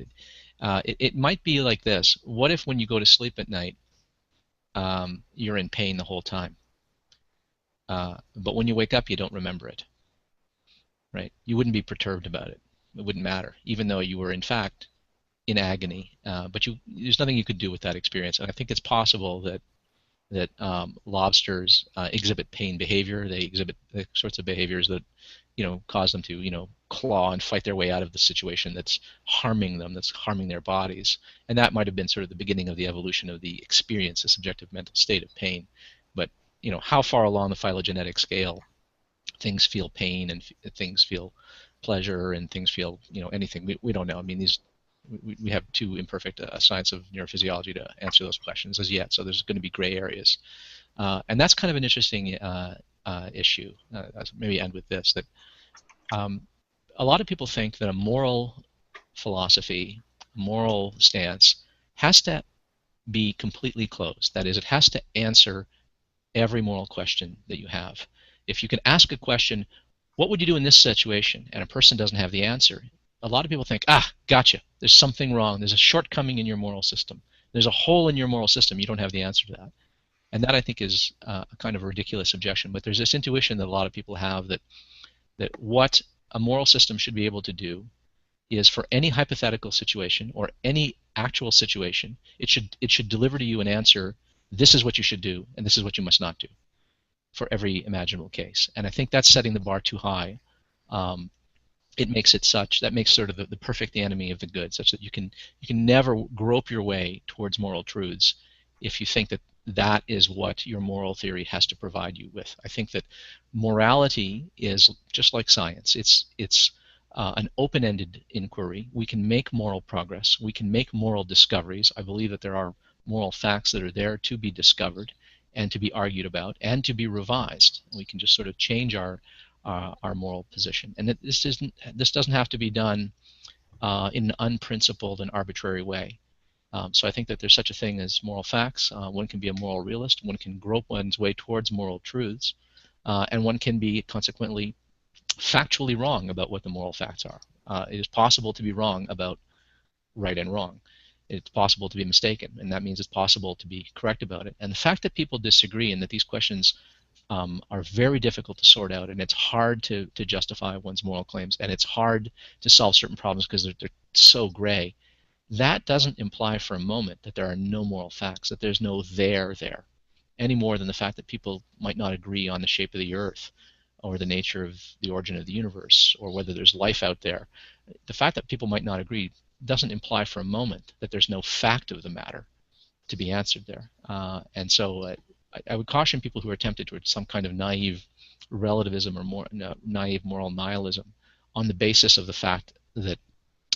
it might be like this. What if when you go to sleep at night, you're in pain the whole time, but when you wake up, you don't remember it, right? You wouldn't be perturbed about it. It wouldn't matter, even though you were in fact in agony. But there's nothing you could do with that experience. And I think it's possible that lobsters exhibit pain behavior. They exhibit the sorts of behaviors that cause them to claw and fight their way out of the situation that's harming them, that's harming their bodies. And that might have been sort of the beginning of the evolution of the experience, the subjective mental state of pain. But how far along the phylogenetic scale things feel pain and things feel pleasure and things feel anything, we don't know. I mean, we have too imperfect a science of neurophysiology to answer those questions as yet, so there's going to be gray areas. And that's kind of an interesting issue. I'll maybe end with this, that a lot of people think that a moral philosophy, moral stance, has to be completely closed. That is, it has to answer every moral question that you have. If you can ask a question, what would you do in this situation, and a person doesn't have the answer, a lot of people think, gotcha, there's something wrong, there's a shortcoming in your moral system, there's a hole in your moral system, you don't have the answer to that. And that, I think, is a kind of a ridiculous objection. But there's this intuition that a lot of people have that what a moral system should be able to do is, for any hypothetical situation or any actual situation, it should deliver to you an answer, this is what you should do and this is what you must not do, for every imaginable case. And I think that's setting the bar too high. It makes it such that makes sort of the perfect enemy of the good, such that you can never grope your way towards moral truths if you think that is what your moral theory has to provide you with. I think that morality is just like science. It's an open-ended inquiry. We can make moral progress. We can make moral discoveries. I believe that there are moral facts that are there to be discovered and to be argued about and to be revised. We can just sort of change our moral position, and this doesn't have to be done in an unprincipled and arbitrary way. So I think that there's such a thing as moral facts. One can be a moral realist. One can grope one's way towards moral truths, and one can be consequently factually wrong about what the moral facts are. It is possible to be wrong about right and wrong. It's possible to be mistaken, and that means it's possible to be correct about it. And the fact that people disagree and that these questions are very difficult to sort out, and it's hard to justify one's moral claims, and it's hard to solve certain problems because they're so gray, that doesn't imply for a moment that there are no moral facts, that there's no there, any more than the fact that people might not agree on the shape of the earth or the nature of the origin of the universe or whether there's life out there. The fact that people might not agree doesn't imply for a moment that there's no fact of the matter to be answered there. And so I would caution people who are tempted towards some kind of naive relativism or naive moral nihilism on the basis of the fact that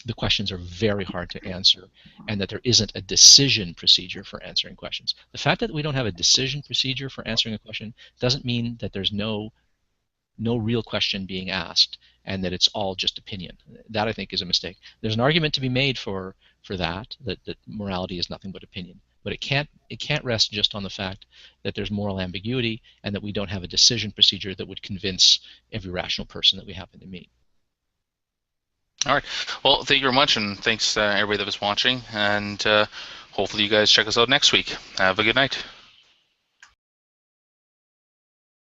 the questions are very hard to answer and that there isn't a decision procedure for answering questions. The fact that we don't have a decision procedure for answering a question doesn't mean that there's no real question being asked and that it's all just opinion. That, I think, is a mistake. There's an argument to be made for that morality is nothing but opinion. But it can't rest just on the fact that there's moral ambiguity and that we don't have a decision procedure that would convince every rational person that we happen to meet. All right. Well, thank you very much, and thanks everybody that was watching. And hopefully you guys check us out next week. Have a good night.